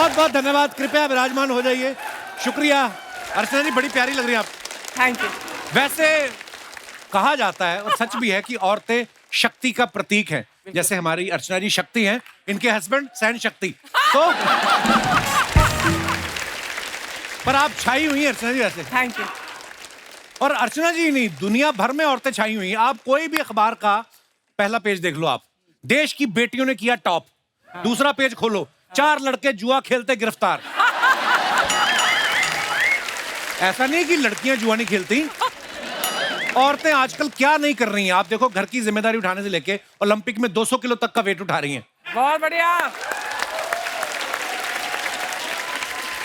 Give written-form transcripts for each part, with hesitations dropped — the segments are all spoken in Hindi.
बहुत बहुत धन्यवाद। कृपया विराजमान हो जाइए। शुक्रिया। अर्चना जी बड़ी प्यारी लग रही हैं आप। Thank you. वैसे कहा जाता है और सच भी है कि औरतें शक्ति का प्रतीक हैं। जैसे हमारी अर्चना जी शक्ति हैं, इनके हस्बैंड सहन शक्ति। तो पर आप छाई हुई हैं अर्चना जी वैसे। Thank you. और अर्चना जी नहीं, दुनिया भर में औरतें छाई हुई हैं। आप कोई भी अखबार का पहला पेज देख लो, आप देश की बेटियों ने किया टॉप। दूसरा पेज खोलो, 4 लड़के जुआ खेलते गिरफ्तार। ऐसा नहीं कि लड़कियां जुआ नहीं खेलती, औरतें आजकल क्या नहीं कर रही हैं। आप देखो, घर की जिम्मेदारी उठाने से लेके ओलंपिक में 200 किलो तक का वेट उठा रही हैं। बहुत बढ़िया।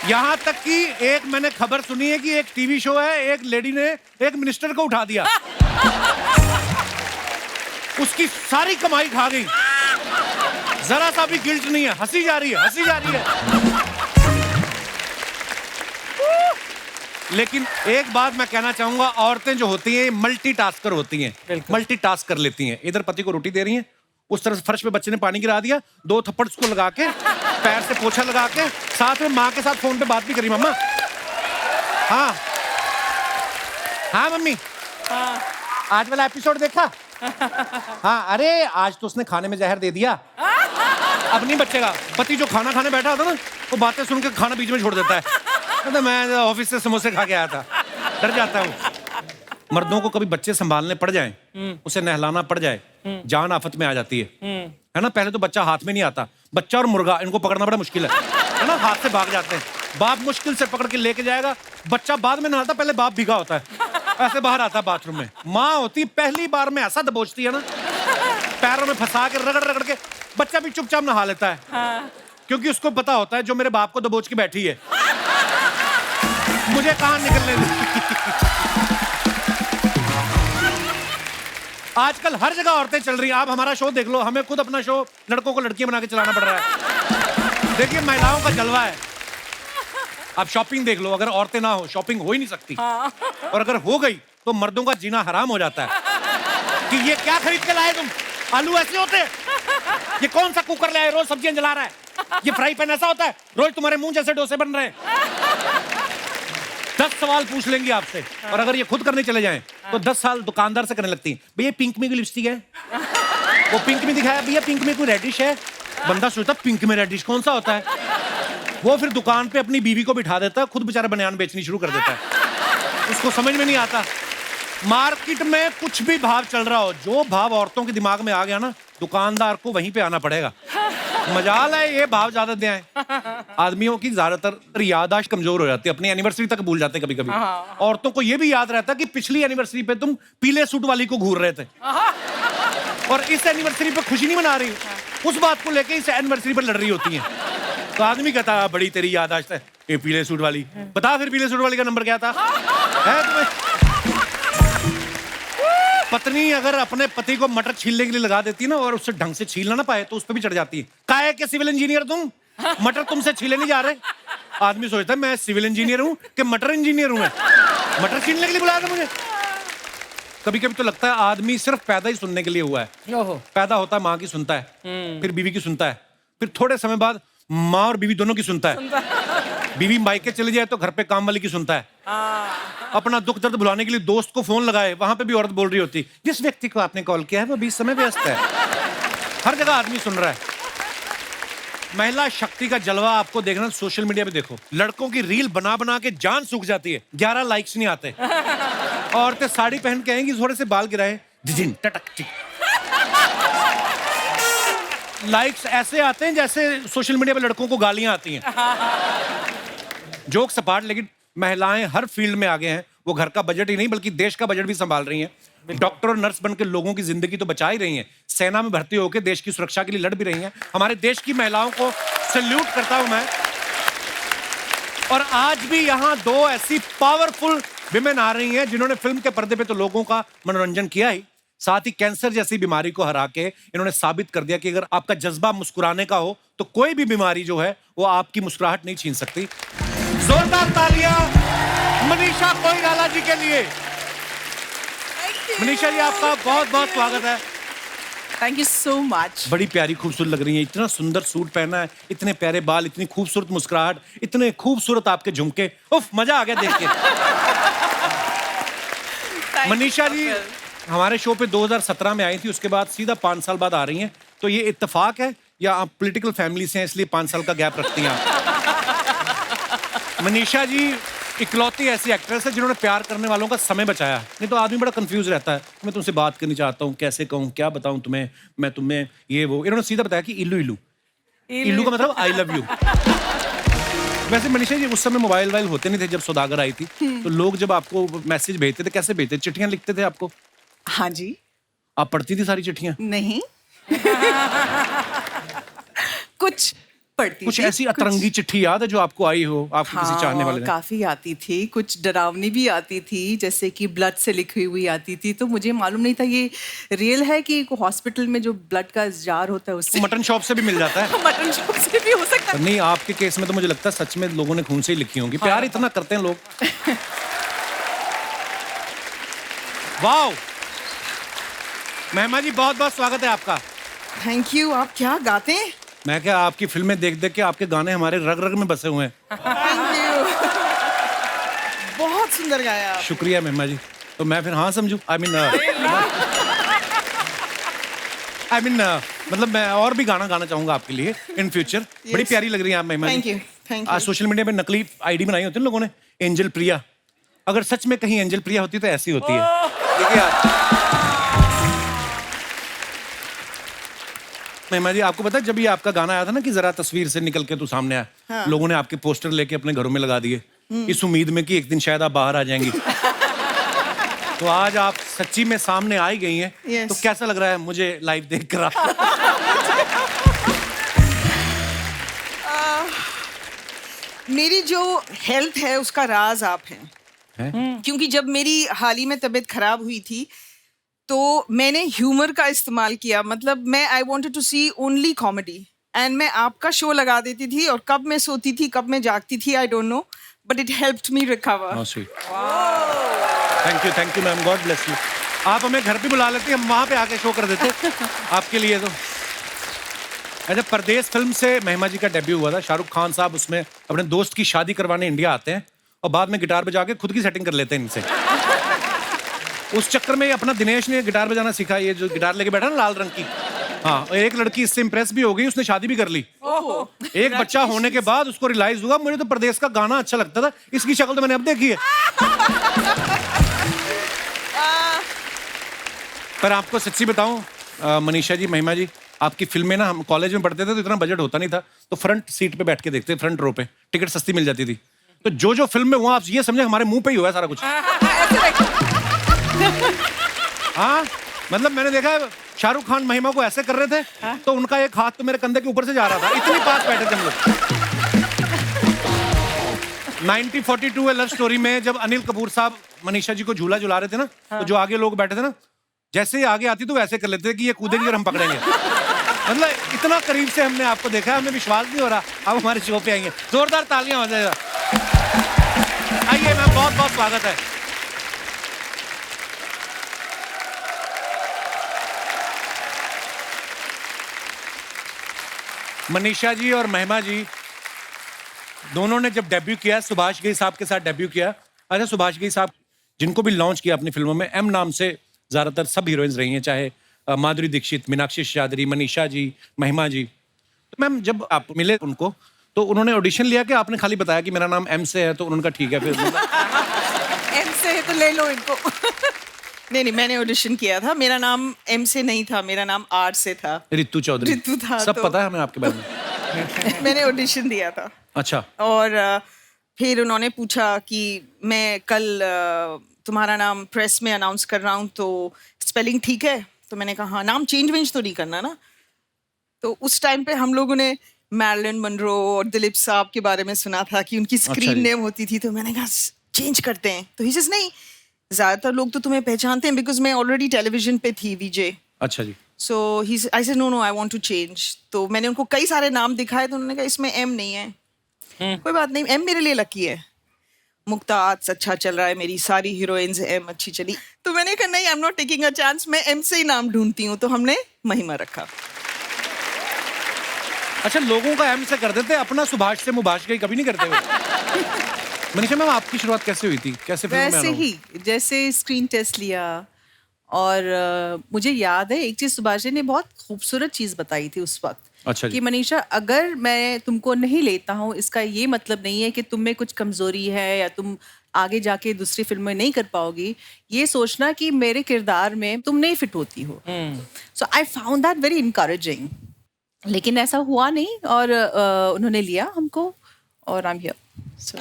यहां तक कि एक मैंने खबर सुनी है कि एक टीवी शो है, एक लेडी ने एक मिनिस्टर को उठा दिया। उसकी सारी कमाई खा गई, जरा सा भी गिल्ट नहीं है। हंसी जा रही है, हंसी जा रही है। लेकिन एक बात मैं कहना चाहूंगा, औरतें जो होती हैं मल्टीटास्कर होती हैं, मल्टीटास्क कर लेती हैं। इधर पति को रोटी दे रही हैं, उस तरफ फर्श पे बच्चे ने पानी गिरा दिया, 2 थप्पड़ उसको लगा के, पैर से पोछा लगा के, साथ में माँ के साथ फोन पे बात भी करी। मम्मा, हाँ हाँ मम्मी, हाँ। आज वाला एपिसोड देखा? हाँ, अरे आज तो उसने खाने में जहर दे दिया। अब नहीं बचेगा। पति जो खाना खाने बैठा होता ना, वो बातें सुन के खाना बीच में छोड़ देता है। तो मैं ऑफिस से समोसे खा के आया था। डर जाता है वो। मर्दों को कभी बच्चे संभालने पड़ जाए, उसे नहलाना पड़ जाए, जान आफत में आ जाती है ना। पहले तो बच्चा हाथ में नहीं आता। बच्चा और मुर्गा, इनको पकड़ना बड़ा मुश्किल है ना। हाथ से भाग जाते हैं। बाप मुश्किल से पकड़ के लेके जाएगा। बच्चा बाद में नहाता, पहले बाप भीगा होता है, ऐसे बाहर आता है बाथरूम में। माँ होती पहली बार में ऐसा दबोचती है ना, पैरों में फंसा के रगड़ रगड़ के बच्चा भी चुपचाप नहा लेता है। हाँ। क्योंकि उसको पता होता है जो मेरे बाप को दबोच के बैठी है, मुझे कहां निकलने दे। आजकल हर जगह औरतें चल रही हैं। आप हमारा शो देख लो, हमें खुद अपना शो लड़कों को लड़कियां बना के चलाना पड़ रहा है। देखिए, महिलाओं का जलवा है। आप शॉपिंग देख लो, अगर औरतें ना हो शॉपिंग हो ही नहीं सकती। और अगर हो गई तो मर्दों का जीना हराम हो जाता है कि ये क्या खरीद के लाए तुम, आलू ऐसे होते हैं, ये कौन सा कुकर लाए, रोज सब्जियां जला रहा है, ये फ्राई पैन ऐसा होता है, रोज तुम्हारे मुंह जैसे डोसे बन रहे हैं। 10 सवाल पूछ लेंगी आपसे। और अगर ये खुद करने चले जाएं तो 10 साल दुकानदार से करने लगती हैं। भैया पिंक में कोई लिपस्टिक है? वो पिंक में दिखाया, भैया पिंक में कोई रेडिश है? बंदा सोचता पिंक में रेडिश कौन सा होता है। वो फिर दुकान पे अपनी बीवी को बिठा देता है, खुद बेचारा बनियान बेचनी शुरू कर देता है। उसको समझ में नहीं आता। मार्केट में कुछ भी भाव चल रहा हो, जो भाव औरतों के दिमाग में आ गया ना, दुकानदार को वहीं पे आना पड़ेगा। मजाल है ये भाव ज्यादा दे आए। आदमियों की ज्यादातर याददाश्त कमजोर हो जाती है, अपनी एनिवर्सरी तक भूल जाते हैं कभी कभी। औरतों को ये भी याद रहता है कि पिछली एनिवर्सरी पे तुम पीले सूट वाली को घूर रहे थे और इस एनिवर्सरी पे खुशी नहीं मना रही, उस बात को लेके इस एनिवर्सरी पर लड़ रही होती है। तो आदमी कहता है बड़ी तेरी याददाश्त है, ये पीले सूट वाली। बता फिर पीले सूट वाली का नंबर क्या था? है तुम्हें? पत्नी अगर अपने पति को मटर छीलने के लिए लगा देती है ना, और उससे ढंग से छीलना ना पाए तो उस पर भी चढ़ जाती है। काहे के सिविल इंजीनियर तुम, मटर तुमसे छीले नहीं जा रहे। आदमी सोचता है मैं सिविल इंजीनियर हूं कि मटर इंजीनियर हूं। मैं मटर छीलने के लिए बुलाया था मुझे। कभी कभी तो लगता है आदमी सिर्फ पैदा ही सुनने के लिए हुआ है। पैदा होता है माँ की सुनता है, फिर बीवी की सुनता है, फिर थोड़े समय बाद माँ और बीवी दोनों की सुनता है। बीवी मायके चली जाए तो घर पे काम वाली की सुनता है। अपना दुख दर्द भुलाने के लिए दोस्त को फोन लगाए, वहां पे भी औरत बोल रही होती, जिस व्यक्ति को आपने कॉल किया है वो 20 समय व्यस्त है। हर जगह आदमी सुन रहा है। महिला शक्ति का जलवा आपको देखना सोशल मीडिया पे देखो। लड़कों की रील बना बना के जान सूख जाती है, 11 लाइक्स नहीं आते। औरतें साड़ी पहन के आएंगी, थोड़े से बाल गिराए, लाइक्स ऐसे आते हैं जैसे सोशल मीडिया पे लड़कों को गालियां आती हैं। जोक सपाट, लेकिन महिलाएं हर फील्ड में आगे हैं। वो घर का बजट ही नहीं बल्कि देश का बजट भी संभाल रही हैं। डॉक्टर और नर्स बनकर लोगों की जिंदगी तो बचा ही रही हैं, सेना में भर्ती होकर देश की सुरक्षा के लिए लड़ भी रही हैं। हमारे देश की महिलाओं को सैल्यूट करता हूं मैं। और आज भी यहाँ 2 ऐसी पावरफुल विमेन आ रही हैं जिन्होंने फिल्म के पर्दे पे तो लोगों का मनोरंजन किया ही, साथ ही कैंसर जैसी बीमारी को हरा के इन्होंने साबित कर दिया कि अगर आपका जज्बा मुस्कुराने का हो तो कोई भी बीमारी जो है वो आपकी मुस्कुराहट नहीं छीन सकती। जोरदार तालियां मनीषा कोइराला जी के लिए। मनीषा जी आपका बहुत बहुत स्वागत है। Thank you so much. बड़ी प्यारी खूबसूरत लग रही है, इतना सुंदर सूट पहना है, इतने प्यारे बाल, इतनी खूबसूरत मुस्कुराहट, इतने खूबसूरत आपके झुमके, उफ मजा आ गया देख के। मनीषा जी हमारे शो पे 2017 में आई थी, उसके बाद सीधा 5 साल बाद आ रही हैं, तो ये इत्तेफाक है या आप पॉलिटिकल फैमिली से हैं इसलिए 5 साल का गैप रखती हैं आप? मनीषा जी इकलौती ऐसी एक्ट्रेस है जिन्होंने प्यार करने वालों का समय बचाया, नहीं तो आदमी बड़ा कंफ्यूज रहता है, मैं तुमसे बात करनी चाहता हूँ, कैसे कहूँ, क्या बताऊँ तुम्हें, मैं तुम्हें ये वो, इन्होंने सीधा बताया कि इल्लू इल्लू, इल्लू का मतलब आई लव यू। वैसे मनीषा जी उस समय मोबाइल वाइल होते नहीं थे जब सौदागर आई थी, तो लोग जब आपको मैसेज भेजते थे कैसे भेजते, चिट्ठियां लिखते थे आपको? हाँ जी। आप पढ़ती थी सारी चिट्ठियां? नहीं। कुछ पढ़ती कुछ थी, ऐसी अतरंगी चिट्ठी याद है जो आपको आई हो आपके किसी चाहने वाले ने? काफी आती थी, कुछ डरावनी भी आती थी, जैसे कि ब्लड से लिखी हुई आती थी, तो मुझे मालूम नहीं था ये रियल है कि हॉस्पिटल में जो ब्लड का जार होता है उससे मटन शॉप से भी मिल जाता है। मटन शॉप से भी हो सकता है। नहीं आपके केस में तो मुझे लगता है सच में लोगों ने खून से ही लिखी होंगी, प्यार इतना करते हैं लोग। वाओ महिमा जी बहुत बहुत स्वागत है आपका। Thank you. आप क्या गाते हैं? मैं क्या आपकी फिल्में देख देख के आपके गाने हमारे रग रग में बसे हुए हैं। Thank you. बहुत सुंदर गाया आप। शुक्रिया महिमा जी। तो मैं फिर हाँ समझू? आई मीन मतलब मैं और भी गाना गाना चाहूंगा आपके लिए इन फ्यूचर। बड़ी प्यारी लग रही है आप महिमा जी। थैंक यू थैंक आज यू। सोशल मीडिया पे नकली आईडी बनाई होती है लोगों ने, एंजल प्रिया। अगर सच में कहीं एंजल प्रिया होती तो ऐसी होती है। देखिए आप महिमा जी, आपको पता है जब ये आपका गाना आया था ना कि जरा तस्वीर से निकल के तू सामने आया, हाँ। लोगों ने आपके पोस्टर लेके अपने घरों में लगा दिए इस उम्मीद में कि एक दिन शायद आप बाहर आ जाएंगी। तो आज आप सच्ची में सामने आ ही गई हैं। Yes. तो कैसा लग रहा है मुझे लाइव देख कर? मेरी जो हेल्थ है उसका राज आप हैं। क्योंकि जब मेरी हाल ही में तबीयत खराब हुई थी तो मैंने ह्यूमर का इस्तेमाल किया, मतलब मैं I wanted to see only comedy and मैं आपका शो लगा देती थी और कब मैं सोती थी कब मैं जागती थी I don't know, but it helped me recover. Thank you ma'am, God bless you. आप हमें घर पे बुला लेती, हम वहां पे आके शो कर देते आपके लिए। तो अच्छा, परदेश फिल्म से महिमा जी का डेब्यू हुआ था। शाहरुख खान साहब उसमें अपने दोस्त की शादी करवाने इंडिया आते हैं और बाद में गिटार बजा के खुद की सेटिंग कर लेते हैं इनसे। उस चक्कर में अपना दिनेश ने गिटार बजाना सीखा, ये जो गिटार लेके बैठा ना लाल रंग की। हाँ, और एक लड़की इससे इंप्रेस भी हो गई, उसने शादी भी कर ली। एक बच्चा होने के बाद उसको रियलाइज हुआ मुझे तो परदेश का गाना अच्छा लगता था, इसकी शक्ल तो मैंने अब देखी है। पर आपको सच्ची बताऊं मनीषा जी, महिमा जी, आपकी फिल्में ना हम कॉलेज में पढ़ते थे तो इतना बजट होता नहीं था, तो फ्रंट सीट पे बैठ के देखते, फ्रंट रो पे टिकट सस्ती मिल जाती थी। तो जो जो फिल्म में हुआ आप ये समझे हमारे मुंह पे ही हुआ है सारा कुछ। हाँ, मतलब मैंने देखा है शाहरुख खान महिमा को ऐसे कर रहे थे तो उनका एक हाथ तो मेरे कंधे के ऊपर से जा रहा था, इतनी पास बैठे थे हम लोग। 1942 लव स्टोरी में जब अनिल कपूर साहब मनीषा जी को झूला झुला रहे थे ना, तो जो आगे लोग बैठे थे ना, जैसे ही आगे आती तो वैसे कर लेते थे कि ये कूदेंगे और हम पकड़ेंगे। मतलब इतना करीब से हमने आपको देखा है, हमें विश्वास नहीं हो रहा आप हमारे शो पे आएंगे। जोरदार तालियां हो जाएगा। आइए मैम, बहुत बहुत स्वागत है। मनीषा जी और महिमा जी दोनों ने जब डेब्यू किया, सुभाष घई साहब के साथ डेब्यू किया। अच्छा, सुभाष घई साहब जिनको भी लॉन्च किया अपनी फिल्मों में, एम नाम से ज्यादातर सब हीरोइंस रही हैं, चाहे माधुरी दीक्षित, मीनाक्षी शादरी, मनीषा जी, महिमा जी। तो मैम जब आप मिले उनको तो उन्होंने ऑडिशन लिया कि आपने खाली बताया कि मेरा नाम एम से है, तो उन्होंने कहा ठीक है फिर? एम से है तो ले लो इनको। नहीं, मैंने ऑडिशन किया था, मेरा नाम एम से नहीं था, मेरा नाम आर से था। रितु चौधरी। रितु था। सब तो पता है हमें आपके बारे में। मैंने ऑडिशन दिया था। अच्छा। और फिर उन्होंने पूछा कि मैं कल तुम्हारा नाम प्रेस में अनाउंस कर रहा हूँ तो स्पेलिंग ठीक है? तो मैंने कहा हाँ, नाम चेंज वेंज तो नहीं करना ना। तो उस टाइम पे हम लोगों ने मैरिलन मनरो और दिलीप साहब के बारे में सुना था कि उनकी स्क्रीन नेम होती थी, तो मैंने कहा चेंज करते हैं। तो ही सेड नहीं, ज्यादातर लोग तो तुम्हें पहचानते हैं बिकॉज मैं ऑलरेडी टेलीविजन पे थी, विजय। अच्छा जी। So I said no I want to change. तो मैंने उनको कई सारे नाम दिखाए तो उन्होंने कहा इसमें एम नहीं है। कोई बात नहीं, एम मेरे लिए लकी है। मुक्ता आज अच्छा चल रहा है, मेरी सारी हीरोइंस एम अच्छी चली, तो मैंने कहा नहीं, I am not taking a chance, मैं एम से ही नाम ढूंढती हूँ, तो हमने महिमा रखा। अच्छा, लोगों का एम से कर देते, अपना सुभाष से मुभाष का ही कभी नहीं करते हो। मनीषा मैम, आपकी शुरुआत कैसे हुई थी, कैसे फिल्म में वैसे आना हुआ? ही जैसे स्क्रीन टेस्ट लिया, और मुझे याद है एक चीज सुभाष जी ने बहुत खूबसूरत चीज बताई थी उस वक्त। अच्छा जी। कि मनीषा, अगर मैं तुमको नहीं लेता हूँ, इसका ये मतलब नहीं है कि तुम में कुछ कमजोरी है या तुम आगे जाके दूसरी फिल्म में नहीं कर पाओगी। ये सोचना कि मेरे किरदार में तुम नहीं फिट होती हो। So I found that very encouraging. लेकिन ऐसा हुआ नहीं, और उन्होंने लिया हमको, और I am here. So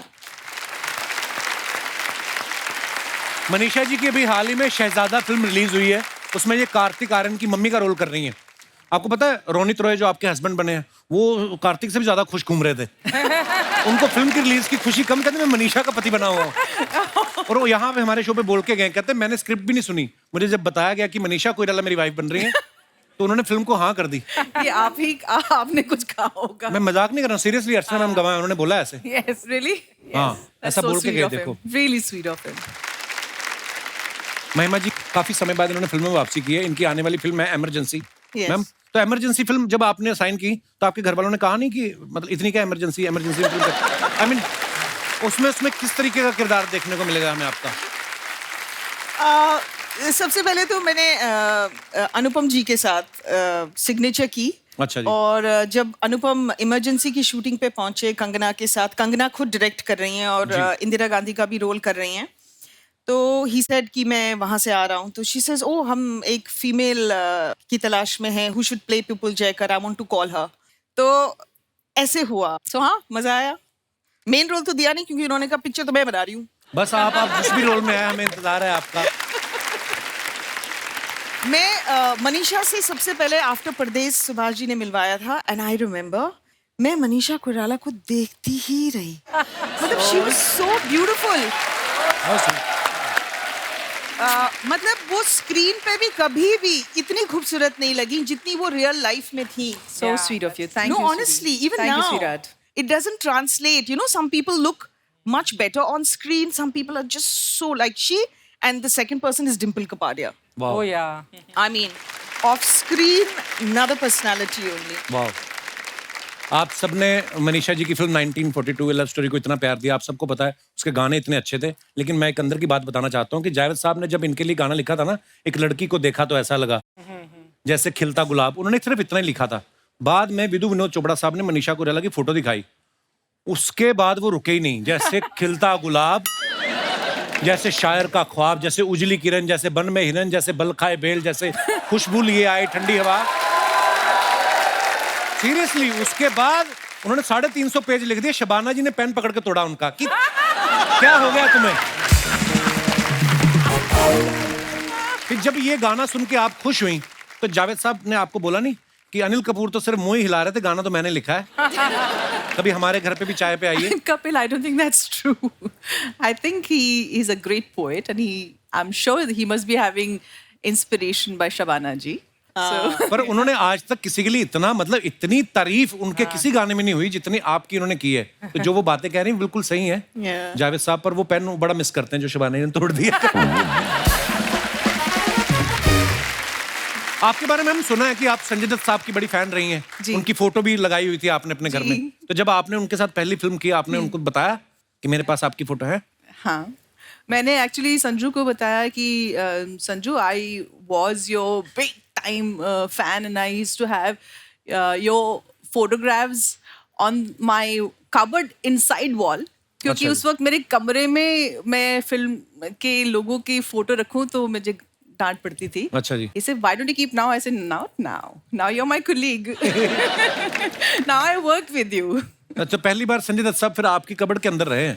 Manisha ji की अभी हाल ही में शहजादा फिल्म रिलीज हुई है, उसमें ये कार्तिक आर्यन की मम्मी का रोल कर रही हैं। आपको पता है रोनित रॉय जो आपके हस्बैंड बने हैं, वो कार्तिक से भी ज्यादा खुश घूम रहे थे। उनको फिल्म की रिलीज की खुशी कम, कहते मैं मनीषा का पति बना हुआ हूँ। और वो यहाँ पे हमारे शो पे बोल के गए, कहते मैंने स्क्रिप्ट भी नहीं सुनी, मुझे जब बताया गया कि मनीषा कोइराला मेरी वाइफ बन रही है, तो उन्होंने फिल्म को हाँ कर दी। ये आपने कुछ कहा होगा। मैं मजाक नहीं कर रहा हूँ, सीरियसली। अर्चना मैम गवाह, उन्होंने बोला ऐसे। Yes, really? हाँ, That's ऐसा so बोल के sweet गए, of him. देखो। Really sweet of him. महिमा जी काफी समय बाद इन्होंने फिल्म में वापसी की है, इनकी आने वाली फिल्म है इमरजेंसी। Yes. मैम, तो इमरजेंसी फिल्म जब आपने साइन की, तो आपके घर वालों ने कहा नहीं कि मतलब इतनी क्या इमरजेंसी फिल्म, आई मीन उसमें किस तरीके का किरदार देखने को मिलेगा हमें आपका? सबसे पहले तो मैंने अनुपम जी के साथ सिग्नेचर की। अच्छा जी। और जब अनुपम इमरजेंसी की शूटिंग पे पहुंचे कंगना के साथ, कंगना खुद डायरेक्ट कर रही हैं और इंदिरा गांधी का भी रोल कर रही हैं, तो ही सेड कि मैं वहां से आ रहा हूं, तो शी सेज ओ हम एक फीमेल की तलाश में हैं, who should play Pupul Jayakar, I want to call her. तो ऐसे हुआ। सो हाँ, मजा आया। मेन रोल तो दिया नहीं, क्योंकि उन्होंने कहा पिक्चर तो मैं बना रही हूँ। बस आप जिस भी रोल में आए, हमें इंतजार है आपका। मैं मनीषा से सबसे पहले आफ्टर परदेश सुभाष जी ने मिलवाया था, एंड आई रिमेम्बर मैं मनीषा कोइराला को देखती ही रही। मतलब शी वाज सो ब्यूटीफुल। मतलब वो स्क्रीन पे भी कभी भी इतनी खूबसूरत नहीं लगी जितनी वो रियल लाइफ में थी। So sweet of you. Thank you. No, sweetie. honestly, even Thank you, now, sweetheart. it doesn't translate. You know, some people look much better on screen. Some people are just so like she, and the second person is Dimple Kapadia. वाह, Oh yeah. I mean, off screen, another personality only. वाह। आप सबने मनीषा जी की फिल्म 1942 लव स्टोरी को इतना प्यार दिया, आप सबको पता है उसके गाने इतने अच्छे थे। लेकिन मैं एक अंदर की बात बताना चाहता हूँ कि जावेद साहब ने जब इनके लिए गाना लिखा था ना, एक लड़की को देखा तो ऐसा लगा जैसे खिलता गुलाब, उन्होंने सिर्फ इतना ही लिखा था। बाद में विदु विनोद चोपड़ा साहब ने मनीषा कोइराला की फोटो दिखाई, उसके बाद वो रुके ही नहीं। जैसे खिलता गुलाब, जैसे शायर का ख्वाब, जैसे उजली किरण, जैसे बन में हिरन, जैसे बल खाए बेल, जैसे खुशबू लिए आए ठंडी हवा। सीरियसली, उसके बाद उन्होंने 350 पेज लिख दिए। शबाना जी ने पेन पकड़ के तोड़ा उनका कि क्या हो गया तुम्हें। फिर जब ये गाना सुन के आप खुश हुई, तो जावेद साहब ने आपको बोला नहीं कि अनिल कपूर तो सिर्फ मुंह ही हिला रहे थे, गाना तो मैंने लिखा है, कभी हमारे घर पे भी चाय पे आइए। Kapil, I don't think that's true. I think he is a great poet, and I'm sure that he must be having inspiration by Shabana ji. So, पर उन्होंने आज तक किसी के लिए इतना, मतलब इतनी तारीफ उनके किसी गाने में नहीं हुई जितनी आपकी उन्होंने की है। तो जो वो बातें कह रही हैं बिल्कुल सही है। Yeah. जावेद साहब, पर वो पेन बड़ा मिस करते हैं जो शबाना ने तोड़ दिया। आपके बारे में हम सुना है कि आप संजय दत्त साहब की बड़ी फैन रही हैं। जी। उनकी फोटो भी लगाई हुई थी आपने अपने घर जी। में। तो जब आपने उनके साथ पहली फिल्म की, आपने उनको बताया कि मेरे पास आपकी फोटो है? हाँ, मैंने एक्चुअली संजू को बताया कि Sanju, I was your big time fan and I used to have your photographs on my cupboard inside wall, क्योंकि अच्छा। उस वक्त मेरे कमरे में मैं फिल्म के लोगों की फोटो रखूं तो मुझे डांट पड़ती थी। अच्छा जी। He said, why don't you keep now? I said, now you're my colleague. Now I work with you. अच्छा, पहली बार संजय दत्त साहब फिर आपकी कबर्ड के अंदर रहे हैं।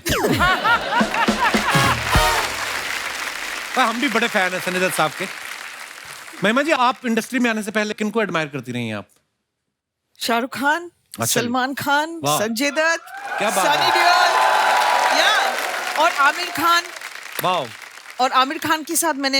हम भी बड़े फैन हैं संजय दत्त साहब के। महिमा जी, आप इंडस्ट्री में आने से पहले किनको एडमायर करती रही हैं आप? शाहरुख खान, अच्छा। सलमान खान, वाह। संजय दत्त, क्या बात सनी है। देओल, या और आमिर खान। वाह। और आमिर खान के साथ मैंने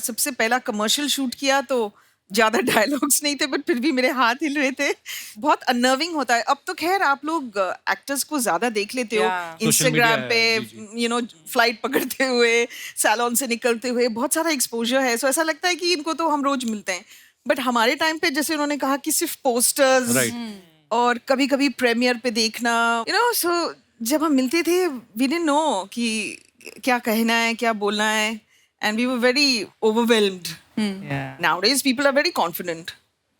सबसे पहला कमर्शियल शूट किया, तो ज्यादा डायलॉग्स नहीं थे बट फिर भी मेरे हाथ हिल रहे थे. बहुत अनर्विंग होता है. अब तो खैर आप लोग एक्टर्स को ज्यादा देख लेते हो Yeah. इंस्टाग्राम Social पे, media है, यू नो, फ्लाइट पकड़ते हुए, सैलून से निकलते हुए, बहुत सारा एक्सपोजर है. सो ऐसा लगता है कि इनको तो हम रोज मिलते हैं. बट हमारे टाइम पे जैसे उन्होंने कहा कि सिर्फ पोस्टर्स Right. और कभी कभी प्रीमियर पे देखना, यू नो. सो जब हम मिलते थे वी डिडंट नो कि क्या कहना है, क्या बोलना है, and we were very overwhelmed. Yeah. Nowadays people are very confident.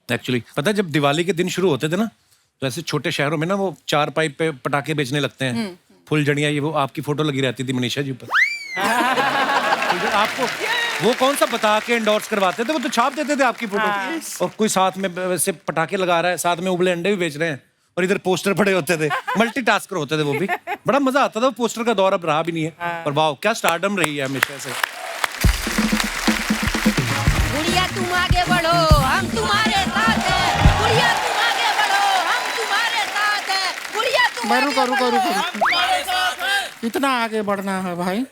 Actually पता है जब दिवाली के दिन शुरू होते थे ना, तो ऐसे छोटे शहरों में ना वो 4 पाइप पे पटाखे बेचने लगते हैं, फुलझड़ियाँ. ये वो आपकी फोटो लगी रहती थी मनीषा जी ऊपर. आपको वो कौन सा बता के एंडोर्स करवाते थे, वो तो छाप देते थे आपकी फोटो. और कोई साथ में वैसे पटाखे लगा रहा है, साथ में उबले अंडे भी बेच रहे हैं, और इधर पोस्टर पड़े होते थे. मल्टीटास्कर होते थे वो भी. बड़ा मजा आता था. वो पोस्टर का दौर अब रहा भी नहीं है. पर वाह क्या स्टारडम रही है हमेशा से. गुड़िया तुम आगे बढ़ो, हम तुम्हारे साथ हैं. गुड़िया तुम आगे बढ़ो, हम तुम्हारे साथ हैं. गुड़िया तुम भाई आगे रुको रुको बढ़ो, रुको हम रुको. तुम्हारे साथ हैं. कितना आगे बढ़ना है भाई?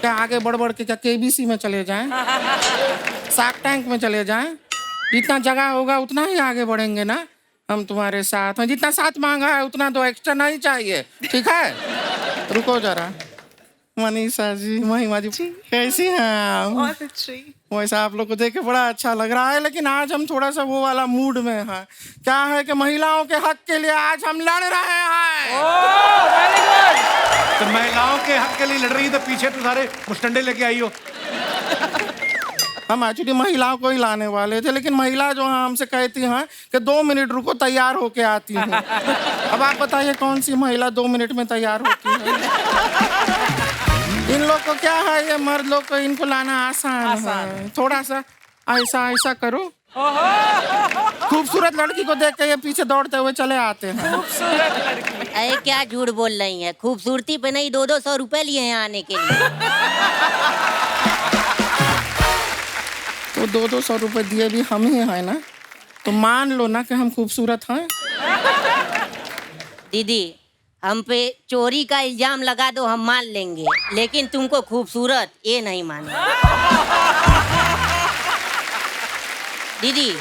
क्या आगे बढ़ बढ़ के क्या केबीसी में चले जाएं, शार्क टैंक में चले जाएं? जितना जगह होगा उतना ही आगे बढ़ेंगे ना. हम तुम्हारे साथ हैं. जितना साथ मांगा है उतना तो एक्स्ट्रा नहीं चाहिए, ठीक है? रुको जरा. मनीषा जी, महिमा जी, कैसी हैं आप? बहुत अच्छी. वैसा आप लोग को देख के बड़ा अच्छा लग रहा है, लेकिन आज हम थोड़ा सा वो वाला मूड में हैं. क्या है कि महिलाओं के हक के लिए आज हम लड़ रहे हैं. Very good. तो महिलाओं के हक के लिए लड़ रही है, तो पीछे तो सारे मुस्टंडे लेके आई हो. हम एक्चुअली महिलाओं को ही लाने वाले थे, लेकिन महिला जो है हमसे कहती हैं कि 2 मिनट रुको, तैयार होके आती हूँ. अब आप बताइए कौन सी महिला 2 मिनट में तैयार होती है? इन लोग को क्या है, ये मर्द लोग को इनको लाना आसान है. थोड़ा सा ऐसा ऐसा करो. खूबसूरत लड़की को देख के ये पीछे दौड़ते हुए चले आते हैं. खूबसूरत लड़की. अरे क्या झूठ बोल रही है. खूबसूरती पे नहीं 200-200 रुपए लिए हैं आने के लिए. तो 200-200 रुपए दिए भी हम ही हैं ना, तो मान लो ना कि हम खूबसूरत हैं. दीदी हम पे चोरी का इल्जाम लगा दो, हम मान लेंगे, लेकिन तुमको खूबसूरत ये नहीं माने. दीदी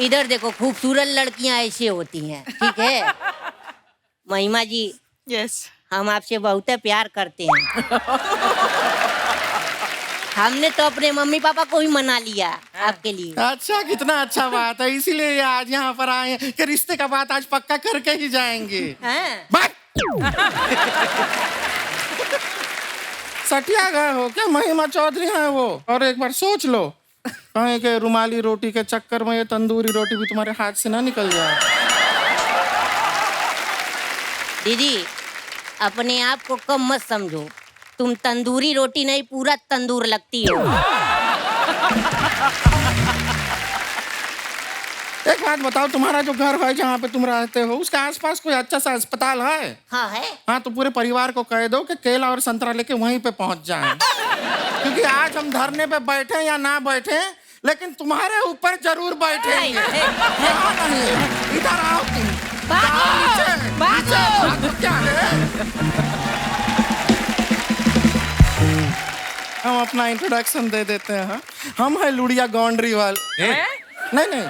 इधर देखो, खूबसूरत लड़कियां ऐसे होती हैं, ठीक है? महिमा जी, Yes. हम आपसे बहुत प्यार करते हैं. हमने तो अपने मम्मी पापा को ही मना लिया आपके लिए. अच्छा, कितना अच्छा बात है. इसीलिए आज यहाँ पर आए हैं कि रिश्ते का बात आज पक्का करके ही जाएंगे. हाँ? बात सटिया गए हो क्या? महिमा चौधरी हैं वो. और एक बार सोच लो, कहीं के रुमाली रोटी के चक्कर में ये तंदूरी रोटी भी तुम्हारे हाथ से ना निकल जाए. दीदी अपने आप को कम मत समझो. तुम तंदूरी रोटी नहीं, पूरा तंदूर लगती हो. एक बात बताओ, तुम्हारा जो घर है जहाँ पे तुम रहते हो, उसके आसपास कोई अच्छा सा अस्पताल है? हाँ है. हाँ, तो पूरे परिवार को कह दो कि केला और संतरा लेके वहीं पे पहुंच जाएं. क्योंकि आज हम धरने पे बैठे या ना बैठे, लेकिन तुम्हारे ऊपर जरूर बैठेंगे. यहाँ नहीं, इधर आओ तुम. भागो, नीचे, भागो. नीचे. क्या है? हम अपना इंट्रोडक्शन दे देते हैं. हम है लुड़िया बाउंड्री वाले. नहीं नहीं,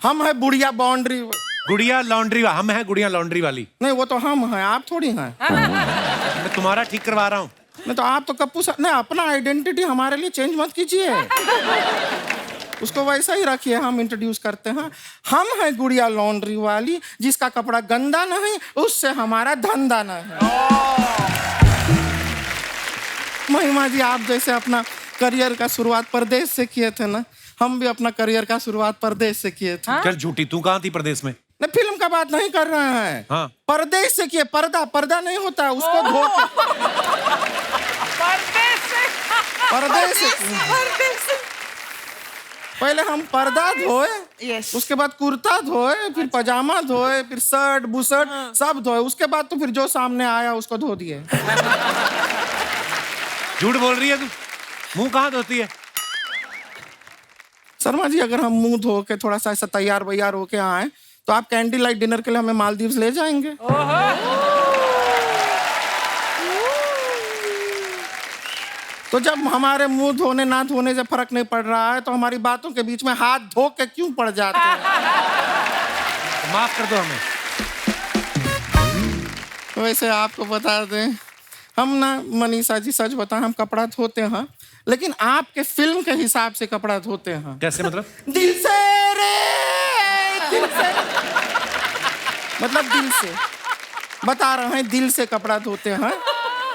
हम है बुढ़िया बाउंड्री. गुड़िया लॉन्ड्री हम है गुड़िया लॉन्ड्री वाली. नहीं, वो तो हम हैं, आप थोड़ी हैं. मैं तुम्हारा ठीक करवा रहा हूँ. नहीं तो आप तो कप्पू सा. नहीं, अपना आइडेंटिटी हमारे लिए चेंज मत कीजिए. उसको वैसा ही रखिए. हम इंट्रोड्यूस करते हैं. हम हैं गुड़िया लॉन्ड्री वाली, जिसका कपड़ा गंदा नहीं, उससे हमारा धंधा नहीं. महिमा जी, आप जैसे अपना करियर का शुरुआत परदेश से किए थे ना, हम भी अपना करियर का शुरुआत परदेश से किए थे. चल झूठी, तू कहाँ थी प्रदेश में? नहीं, फिल्म का बात नहीं कर रहे हैं. हाँ. परदेश से किए. पर्दा नहीं होता, उसको धो के परदेश से किए. पहले हम पर्दा धोए, Yes. उसके बाद कुर्ता धोए, फिर पजामा धोए, फिर शर्ट बुशर्ट सब धोए. उसके बाद तो फिर जो सामने आया उसको धो दिए. झूठ बोल रही है तू. मुंह कहाँ धोती है? शर्मा जी, अगर हम मुंह धो के थोड़ा सा ऐसा तैयार वैयार होके आए, तो आप कैंडी लाइट डिनर के लिए हमें मालदीव्स ले जाएंगे. तो जब हमारे मुंह धोने ना धोने से फर्क नहीं पड़ रहा है तो हमारी बातों के बीच में हाथ धो के क्यों पड़ जाते हैं? माफ कर दो हमें। वैसे आपको बता दें, हम ना मनीषा जी सच बताएं, हम कपड़ा धोते हैं, लेकिन आपके फिल्म के हिसाब से कपड़ा धोते हैं। कैसे मतलब? दिल से रे, दिल से, मतलब दिल से बता रहे हैं, दिल से कपड़ा धोते हैं।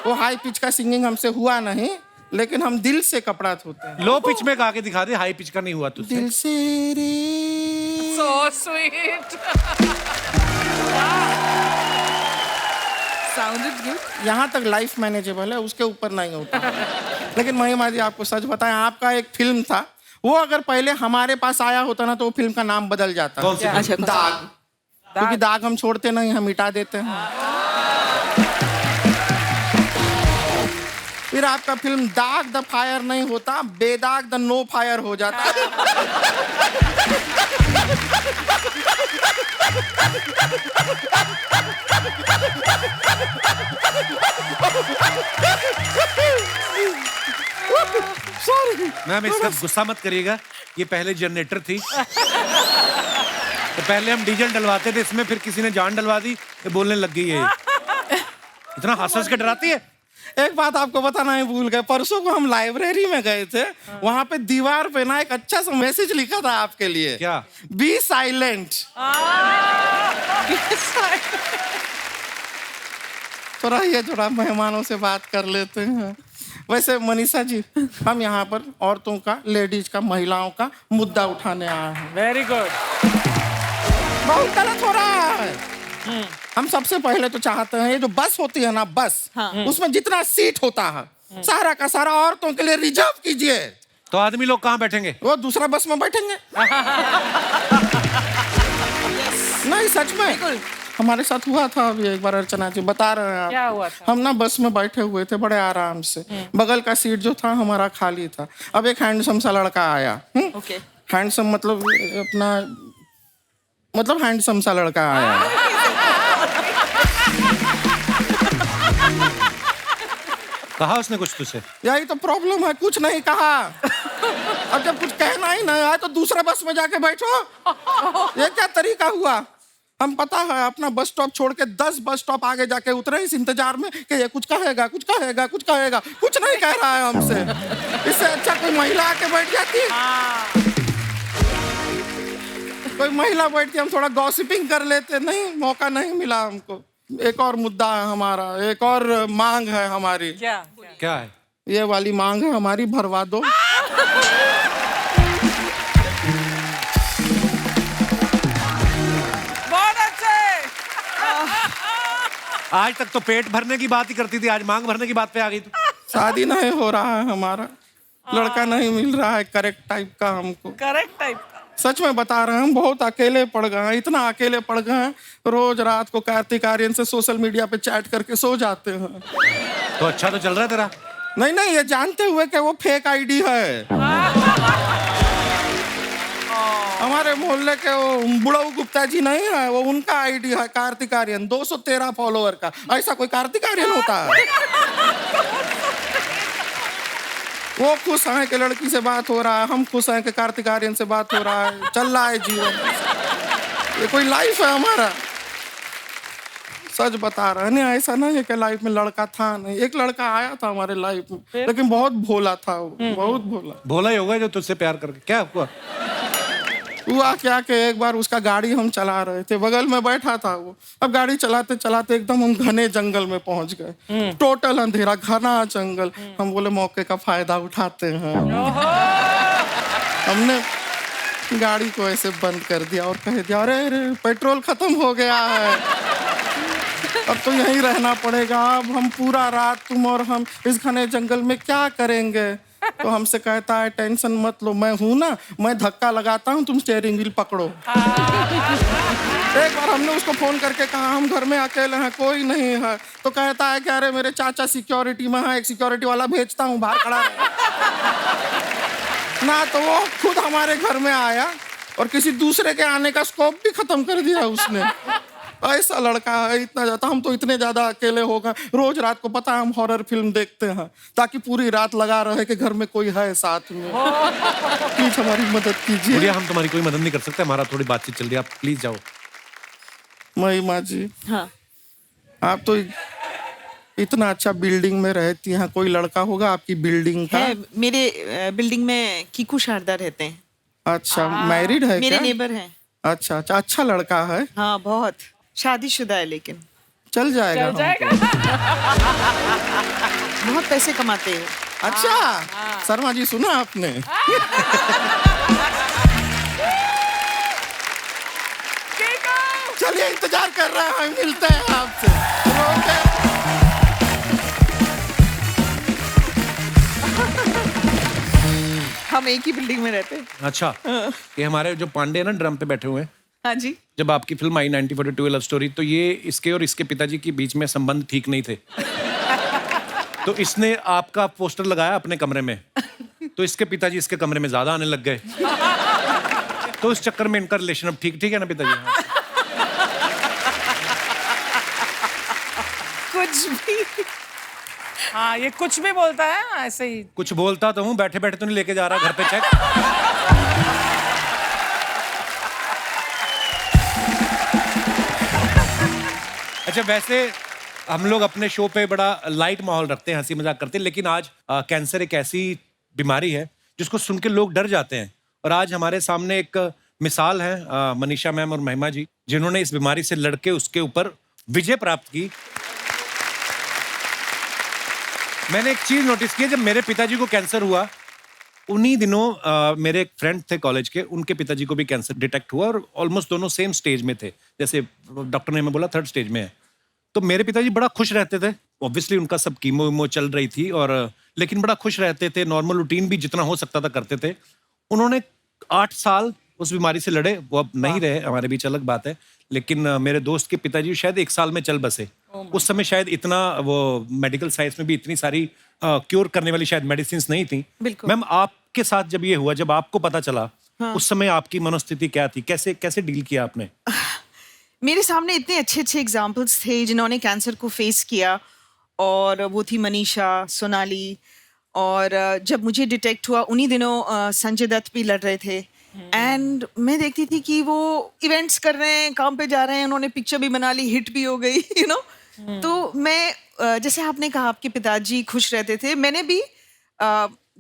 वो हाई पिच का सिंगिंग हमसे हुआ नहीं, लेकिन हम दिल से कपड़ा धोते हैं। लो पिच में गा के दिखा दे, हाई पिच का नहीं हुआ तुझसे। दिल से रे। So sweet. Sounded good. यहाँ तक लाइफ मैनेजेबल है, उसके ऊपर नहीं होता। लेकिन महिमा जी आपको सच बताएं, आपका एक फिल्म था, वो अगर पहले हमारे पास आया होता ना तो वो फिल्म का नाम बदल जाता। कौन सी? अच्छा, दाग। क्योंकि दाग हम छोड़ते नहीं, हम मिटा देते हैं। फिर आपका फिल्म दाग द फायर नहीं होता, बेदाग द नो फायर हो जाता है। मैम इसका गुस्सा मत करिएगा, ये पहले जनरेटर थी तो पहले हम डीजल डलवाते थे इसमें, फिर किसी ने जान डलवा दी, ये बोलने लग गई है। इतना हंस के डराती है। एक बात आपको बताना ही भूल गए, परसों को हम लाइब्रेरी में गए थे, वहां पे दीवार पे ना एक अच्छा सा मैसेज लिखा था आपके लिए। क्या? Be silent. थोड़ा ये थोड़ा मेहमानों से बात कर लेते हैं। वैसे मनीषा जी, हम यहाँ पर औरतों का, लेडीज का, महिलाओं का मुद्दा उठाने आए हैं। Very good. बहुत गलत हो रहा है। हम सबसे पहले तो चाहते हैं, ये जो बस होती है ना, बस, उसमें जितना सीट होता है सारा का सारा औरतों के लिए रिजर्व कीजिए। तो आदमी लोग कहाँ बैठेंगे? वो दूसरा बस में बैठेंगे। नहीं सच में हमारे साथ हुआ था अभी एक बार, अर्चना जी बता रहे हैं। क्या हुआ था? हम ना बस में बैठे हुए थे बड़े आराम से, बगल का सीट जो था हमारा खाली था। अब एक हैंडसम सा लड़का आया। Okay. हैंडसम मतलब अपना, मतलब हैंडसम सा लड़का आया। कहा उसने कुछ तुझसे? यही तो प्रॉब्लम है, कुछ नहीं कहा। अब जब कुछ कहना ही नहीं आया तो दूसरे बस में जाके बैठो, ये क्या तरीका हुआ? हम पता है अपना बस स्टॉप छोड़ के 10 बस स्टॉप आगे जाके उतरे इस इंतजार में कि ये कुछ कहेगा, कुछ कहेगा, कुछ कहेगा, कुछ नहीं कह रहा है हमसे। इससे अच्छा कोई महिला आके बैठ जाती। कोई महिला बैठती, हम थोड़ा गॉसिपिंग कर लेते। नहीं, मौका नहीं मिला हमको। एक और मुद्दा है हमारा, एक और मांग है हमारी। क्या? क्या है? ये वाली मांग है हमारी, भरवा दो। बहुत अच्छे। आज तक तो पेट भरने की बात ही करती थी, आज मांग भरने की बात पे आ गई तू। शादी नहीं हो रहा है हमारा, लड़का नहीं मिल रहा है करेक्ट टाइप का हमको। करेक्ट टाइप का। सच में बता रहे हैं, हम बहुत अकेले पड़ गए हैं, इतना अकेले पड़ गए हैं, रोज रात को कार्तिक आर्यन से सोशल मीडिया पे चैट करके सो जाते हैं। तो अच्छा तो चल रहा है तेरा? नहीं नहीं, ये जानते हुए कि वो फेक आईडी है। हमारे मोहल्ले के वो बुढ़ऊ गुप्ता जी नहीं है, वो उनका आईडी है कार्तिक आर्यन, 213 फॉलोअर का। ऐसा कोई कार्तिक आर्यन होता है? वो खुश हैं कि लड़की से बात हो रहा है, हम खुश हैं कि कार्तिक आर्यन से बात हो रहा है, चल रहा है जीवन। ये कोई लाइफ है हमारा? सच बता रहे हैं, नहीं ऐसा नहीं है कि लाइफ में लड़का था नहीं। एक लड़का आया था हमारे लाइफ में, लेकिन बहुत भोला था वो, बहुत भोला। भोला ही होगा जो तुझसे प्यार करके। क्या हुआ? हुआ क्या कि एक बार उसका गाड़ी हम चला रहे थे, बगल में बैठा था वो। अब गाड़ी चलाते चलाते एकदम हम घने जंगल में पहुंच गए, टोटल अंधेरा, घना जंगल। हम बोले मौके का फायदा उठाते हैं, हमने गाड़ी को ऐसे बंद कर दिया और कह दिया, अरे अरे पेट्रोल खत्म हो गया है, अब तो यहीं रहना पड़ेगा। अब हम पूरा रात तुम और हम इस घने जंगल में क्या करेंगे? तो हमसे कहता है टेंशन मत लो, मैं हूं ना, मैं धक्का लगाता हूं, तुम स्टीयरिंग व्हील पकड़ो। एक बार हमने उसको फोन करके कहा हम घर में अकेले हैं, कोई नहीं है। तो कहता है कि अरे मेरे चाचा सिक्योरिटी में है, एक सिक्योरिटी वाला भेजता हूँ, बाहर खड़ा रहे। ना तो वो खुद हमारे घर में आया और किसी दूसरे के आने का स्कोप भी खत्म कर दिया उसने। ऐसा लड़का है इतना ज्यादा, हम तो इतने ज्यादा अकेले हो गए, रोज रात को पता है हम हॉरर फिल्म देखते हैं ताकि पूरी रात लगा रहे कि घर में कोई है साथ में। प्लीज हमारी मदद कीजिए। गुड़िया हम तुम्हारी कोई मदद नहीं कर सकते, हमारा थोड़ी बातचीत चल रही है, आप प्लीज जाओ। महिमा जी, हाँ आप तो इतना अच्छा बिल्डिंग में रहती हैं, कोई लड़का होगा आपकी बिल्डिंग का? है, मेरे बिल्डिंग में कीकू शारदा रहते हैं। अच्छा, मैरिड है मेरे क्या? नेबर हैं। अच्छा अच्छा, अच्छा लड़का है। हाँ बहुत, शादीशुदा है लेकिन चल जाएगा चल जाएगा। बहुत पैसे कमाते हैं। अच्छा शर्मा जी, सुना आपने? चलिए इंतजार कर रहे हैं, मिलते हैं आपसे। ओके। हम एक ही बिल्डिंग में रहते हैं। अच्छा, ये हमारे जो पांडे हैं ना ड्रम पे बैठे हुए हैं, हाँ जी। जब आपकी फिल्म आई 1942 लव स्टोरी, तो ये इसके और इसके पिताजी के बीच में संबंध ठीक नहीं थे। तो इसने आपका पोस्टर लगाया अपने कमरे में, तो इसके पिताजी इसके कमरे में ज्यादा आने लग गए, तो इस चक्कर में इनका रिलेशन अब ठीक ठीक है ना पिताजी? हाँ। कुछ भी। हाँ, ये कुछ भी बोलता है ऐसे ही। कुछ बोलता तो हूँ, बैठे बैठे तो नहीं लेके जा रहा घर पे चेक। अच्छा, वैसे हम लोग अपने शो पे बड़ा लाइट माहौल रखते हैं, हंसी मजाक करते हैं, लेकिन आज कैंसर एक ऐसी बीमारी है जिसको सुन के लोग डर जाते हैं। और आज हमारे सामने एक मिसाल है, मनीषा मैम और महिमा जी, जिन्होंने इस बीमारी से लड़के उसके ऊपर विजय प्राप्त की। मैंने एक चीज नोटिस की, जब मेरे पिताजी को कैंसर हुआ उन्हीं दिनों मेरे एक फ्रेंड थे कॉलेज के, उनके पिताजी को भी कैंसर डिटेक्ट हुआ और ऑलमोस्ट दोनों सेम स्टेज में थे, जैसे डॉक्टर ने हमें बोला 3rd स्टेज में है। तो मेरे पिताजी बड़ा खुश रहते थे, ऑब्वियसली उनका सब कीमो वीमो चल रही थी, और लेकिन बड़ा खुश रहते थे, नॉर्मल रूटीन भी जितना हो सकता था करते थे। उन्होंने 8 साल उस बीमारी से लड़े, वो अब नहीं रहे, हमारे बीच अलग बात है, लेकिन मेरे दोस्त के पिताजी शायद 1 साल में चल बसे। उस समय शायद इतना वो मेडिकल साइंस में भी इतनी सारी क्योर करने वाली शायद मेडिसिन नहीं थी। मैम, आपके साथ जब ये हुआ, जब आपको पता चला, उस समय आपकी मनोस्थिति क्या थी? कैसे कैसे डील किया आपने? मेरे सामने इतने अच्छे अच्छे एग्जाम्पल्स थे जिन्होंने कैंसर को फेस किया, और वो थी मनीषा, सोनाली, और जब मुझे डिटेक्ट हुआ उन्हीं दिनों संजय दत्त भी लड़ रहे थे। एंड मैं देखती थी कि वो इवेंट्स कर रहे हैं, काम पे जा रहे हैं, उन्होंने पिक्चर भी बना ली, हिट भी हो गई, यू नो। तो मैं जैसे आपने कहा आपके पिताजी खुश रहते थे, मैंने भी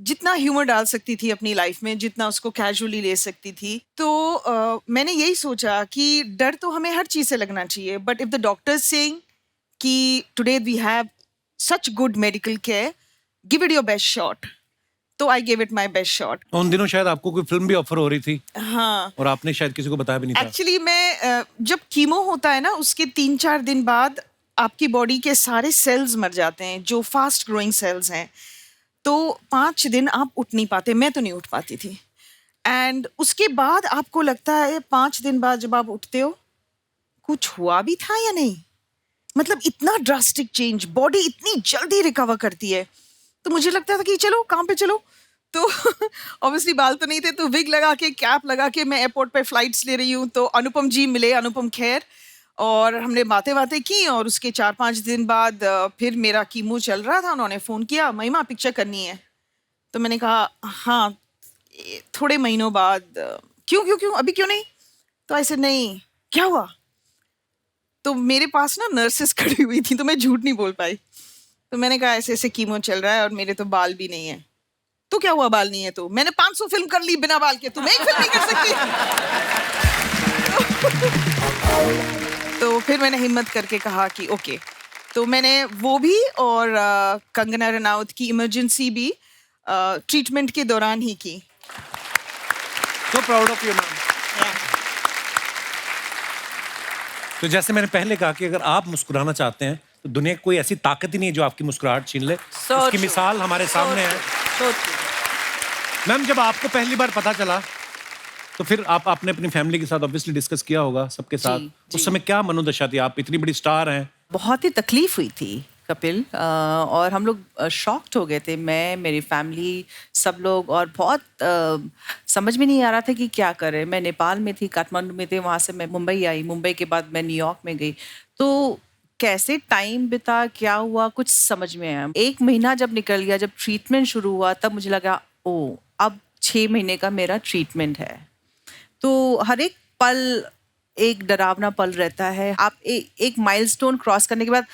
जितना ह्यूमर डाल सकती थी अपनी लाइफ में, जितना उसको कैजुअली ले सकती थी, तो मैंने यही सोचा कि डर तो हमें हर चीज़ से लगना चाहिए, but if the doctors saying कि today we have such good medical care, give it your best shot, तो I give it my best shot. उन दिनों शायद आपको कोई फिल्म भी ऑफर हो रही थी, हाँ, और आपने शायद किसी को बताया भी नहीं था। एक्चुअली मैं जब कीमो होता है ना, उसके 3-4 दिन बाद आपकी बॉडी के सारे सेल्स मर जाते हैं, जो फास्ट ग्रोइंग सेल्स हैं, तो 5 दिन आप उठ नहीं पाते, मैं तो नहीं उठ पाती थी। एंड उसके बाद आपको लगता है 5 दिन बाद जब आप उठते हो, कुछ हुआ भी था या नहीं, मतलब इतना ड्रास्टिक चेंज, बॉडी इतनी जल्दी रिकवर करती है। तो मुझे लगता था कि चलो काम पे चलो, तो ऑब्वियसली बाल तो नहीं थे, तो विग लगा के, कैप लगा के मैं एयरपोर्ट पे फ्लाइट्स ले रही हूँ, तो अनुपम जी मिले, अनुपम खेर, और हमने बातें की, और उसके 4-5 दिन बाद फिर मेरा कीमो चल रहा था, उन्होंने फ़ोन किया, महिमा पिक्चर करनी है। तो मैंने कहा हाँ, थोड़े महीनों बाद। क्यों अभी क्यों नहीं? तो ऐसे नहीं, क्या हुआ? तो मेरे पास ना नर्सेस खड़ी हुई थी, तो मैं झूठ नहीं बोल पाई। तो मैंने कहा ऐसे ऐसे कीमो चल रहा है और मेरे तो बाल भी नहीं है। तो क्या हुआ बाल नहीं है? तो मैंने 500 फिल्म कर ली बिना बाल के, तुम एक फिल्म नहीं कर सकती। तो फिर मैंने हिम्मत करके कहा कि ओके, तो मैंने वो भी और कंगना रनावत की इमरजेंसी भी ट्रीटमेंट के दौरान ही की। So proud of you, ma'am. तो जैसे मैंने पहले कहा कि अगर आप मुस्कुराना चाहते हैं तो दुनिया की कोई ऐसी ताकत ही नहीं है जो आपकी मुस्कुराहट छीन ले। उसकी मिसाल हमारे सामने है। मैम, जब आपको पहली बार पता चला तो फिर आपने अपनी फैमिली के साथ ऑब्वियसली डिस्कस किया होगा सबके साथ। उस समय क्या मनोदशा थी? आप इतनी बड़ी स्टार हैं। बहुत ही तकलीफ हुई थी, कपिल, और हम लोग शॉक्ड हो गए थे, मैं, मेरी फैमिली, सब लोग, और बहुत समझ में नहीं आ रहा था कि क्या करें। मैं नेपाल में थी, काठमांडू में थे, वहाँ से मैं मुंबई आई, मुंबई के बाद मैं न्यूयॉर्क में गई, तो कैसे टाइम बिता, क्या हुआ, कुछ समझ में आया। 1 महीना जब निकल गया, जब ट्रीटमेंट शुरू हुआ, तब मुझे लगा ओ अब 6 महीने का मेरा ट्रीटमेंट है। तो हर एक पल एक डरावना पल रहता है। आप एक माइलस्टोन क्रॉस करने के बाद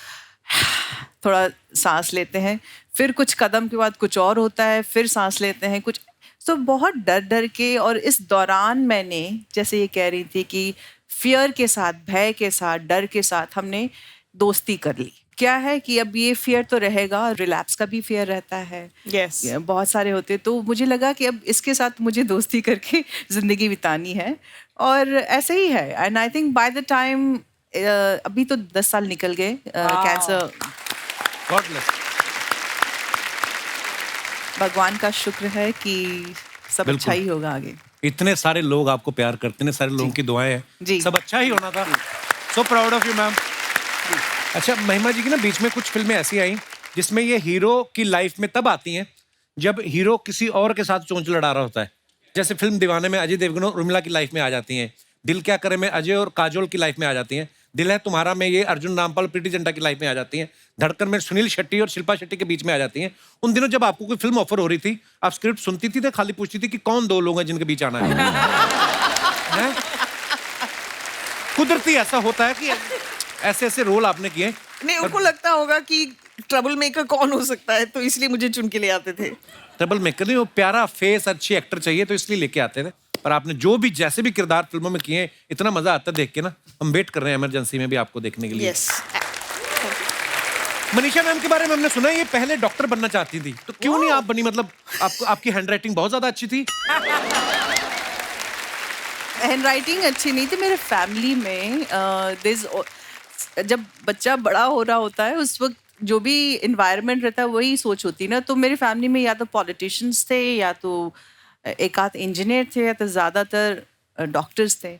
थोड़ा सांस लेते हैं, फिर कुछ कदम के बाद कुछ और होता है, फिर सांस लेते हैं कुछ, तो बहुत डर डर के। और इस दौरान मैंने, जैसे ये कह रही थी कि फियर के साथ, भय के साथ, डर के साथ हमने दोस्ती कर ली। क्या है कि अब ये फियर तो रहेगा, रिलैप्स का भी फियर रहता है, Yes. बहुत सारे होते, तो मुझे लगा कि अब इसके साथ मुझे दोस्ती करके ज़िंदगी बितानी है, और ऐसे ही है। And I think by the time, अभी तो 10 साल निकल गए कैंसर। God bless. भगवान का शुक्र है कि सब बिल्कुल। अच्छा ही होगा आगे। इतने सारे लोग आपको प्यार करते, इतने सारे लोगों की दुआएं हैं, जी। सब अच्छा ही होना था। So proud of you ma'am. अच्छा, महिमा जी की ना बीच में कुछ फिल्में ऐसी आई जिसमें ये हीरो की लाइफ में तब आती हैं जब हीरो किसी और के साथ चोंच लड़ा रहा होता है। जैसे फिल्म दीवाने में अजय देवगन और उर्मिला की लाइफ में आ जाती हैं, दिल क्या करे में अजय और काजोल की लाइफ में आ जाती हैं, दिल है तुम्हारा में ये अर्जुन रामपाल प्रीति जिंटा की लाइफ में आ जाती हैं, धड़कन में सुनील शेट्टी और शिल्पा शेट्टी के बीच में आ जाती हैं। उन दिनों जब आपको कोई फिल्म ऑफर हो रही थी, आप स्क्रिप्ट सुनती थी तो खाली पूछती थी कि कौन 2 लोग हैं जिनके बीच आना है? हैं? कुदरती ऐसा होता है कि ऐसे ऐसे रोल आपने किए। नहीं, उनको लगता होगा कि ट्रबल मेकर कौन हो सकता है, तो इसलिए मुझे चुन के ले आते थे। ट्रबल मेकर नहीं, वो प्यारा फेस, अच्छी एक्टर चाहिए तो इसलिए लेके आते थे। पर आपने जो भी जैसे भी किरदार फिल्मों में किए, इतना मजा आता है देख के ना। हम वेट कर रहे हैं इमरजेंसी में भी आपको देखने के लिए। यस। मनीषा मैम के बारे में हमने सुना है ये पहले डॉक्टर बनना चाहती थी, तो क्यों नहीं आप बनी? मतलब आपको, आपकी हैंडराइटिंग बहुत ज्यादा अच्छी थी। हैंडराइटिंग अच्छी नहीं थी मेरे फैमिली में। जब बच्चा बड़ा हो रहा होता है, उस वक्त जो भी इन्वायरमेंट रहता है वही सोच होती है ना। तो मेरी फैमिली में या तो पॉलिटिशियंस थे, या तो एक आध इंजीनियर थे, या तो ज़्यादातर डॉक्टर्स थे।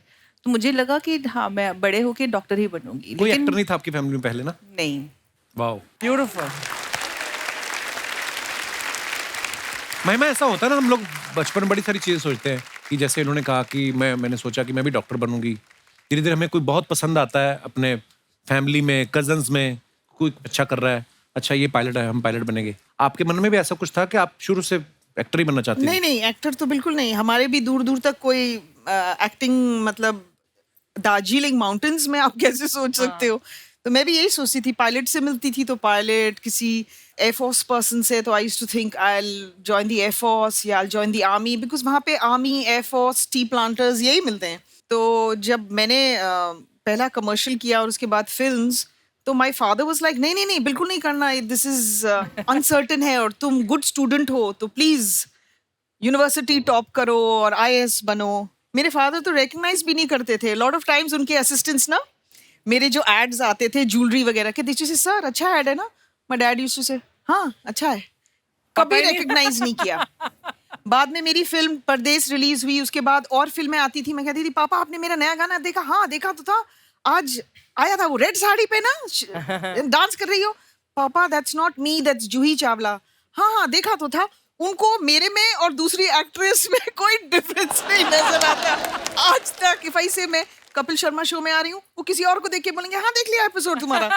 तो मुझे लगा कि हाँ, मैं बड़े होके डॉक्टर ही बनूंगी। कोई एक्टर नहीं था आपकी फैमिली में पहले ना? नहीं। Wow, beautiful. महिमा ऐसा होता है ना, हम लोग बचपन में बड़ी सारी चीजें सोचते हैं कि जैसे इन्होंने कहा कि मैंने सोचा कि मैं भी डॉक्टर बनूंगी। धीरे धीरे हमें कोई बहुत पसंद आता है अपने फैमिली में, कजन्स में, कोई अच्छा कर रहा है, अच्छा ये पायलट है, हम पायलट बनेंगे। आपके मन में भी ऐसा कुछ था कि आप शुरू से एक्टर ही बनना चाहती थी? नहीं नहीं, एक्टर तो बिल्कुल नहीं। हमारे भी दूर दूर तक कोई एक्टिंग, मतलब दार्जिलिंग माउंटेन्स में आप कैसे सोच सकते हो। तो मैं भी यही सोचती थी, पायलट से मिलती थी तो पायलट, किसी एयरफोर्स पर्सन से तो I used to think I will join the air force या I join the army, because वहाँ पे आर्मी, एयरफोर्स, टी प्लांटर्स यही मिलते हैं। तो जब मैंने पहला कमर्शियल किया और उसके बाद फिल्म्स, तो माय फादर वाज लाइक नहीं नहीं नहीं, बिल्कुल नहीं करना, दिस इज अनसर्टन है, और तुम गुड स्टूडेंट हो तो प्लीज यूनिवर्सिटी टॉप करो और आईएएस बनो। मेरे फादर तो रिकग्नाइज भी नहीं करते थे। लॉट ऑफ टाइम्स उनके असिस्टेंट्स ना, मेरे जो एड्स आते थे ज्वेलरी वगैरह के, दीजिए सर अच्छा एड है ना, माय डैड यूज्ड टू से हाँ अच्छा है, कभी रिकग्नाइज नहीं किया। बाद में मेरी फिल्म परदेस रिलीज हुई, उसके बाद और फिल्में आती थी, मैं कहती थी पापा आपने मेरा नया गाना देखा? हाँ देखा तो था, आज आया था वो रेड साड़ी पे ना, डांस कर रही हो। पापा that's not me, that's Juhi Chawla. हाँ हाँ देखा तो था। उनको मेरे में और दूसरी एक्ट्रेस में कोई डिफरेंस नहीं नजर आता आज तक। इफ आई से मैं कपिल शर्मा शो में आ रही हूँ, वो किसी और को देख के बोलेंगे हाँ देख लिया एपिसोड तुम्हारा।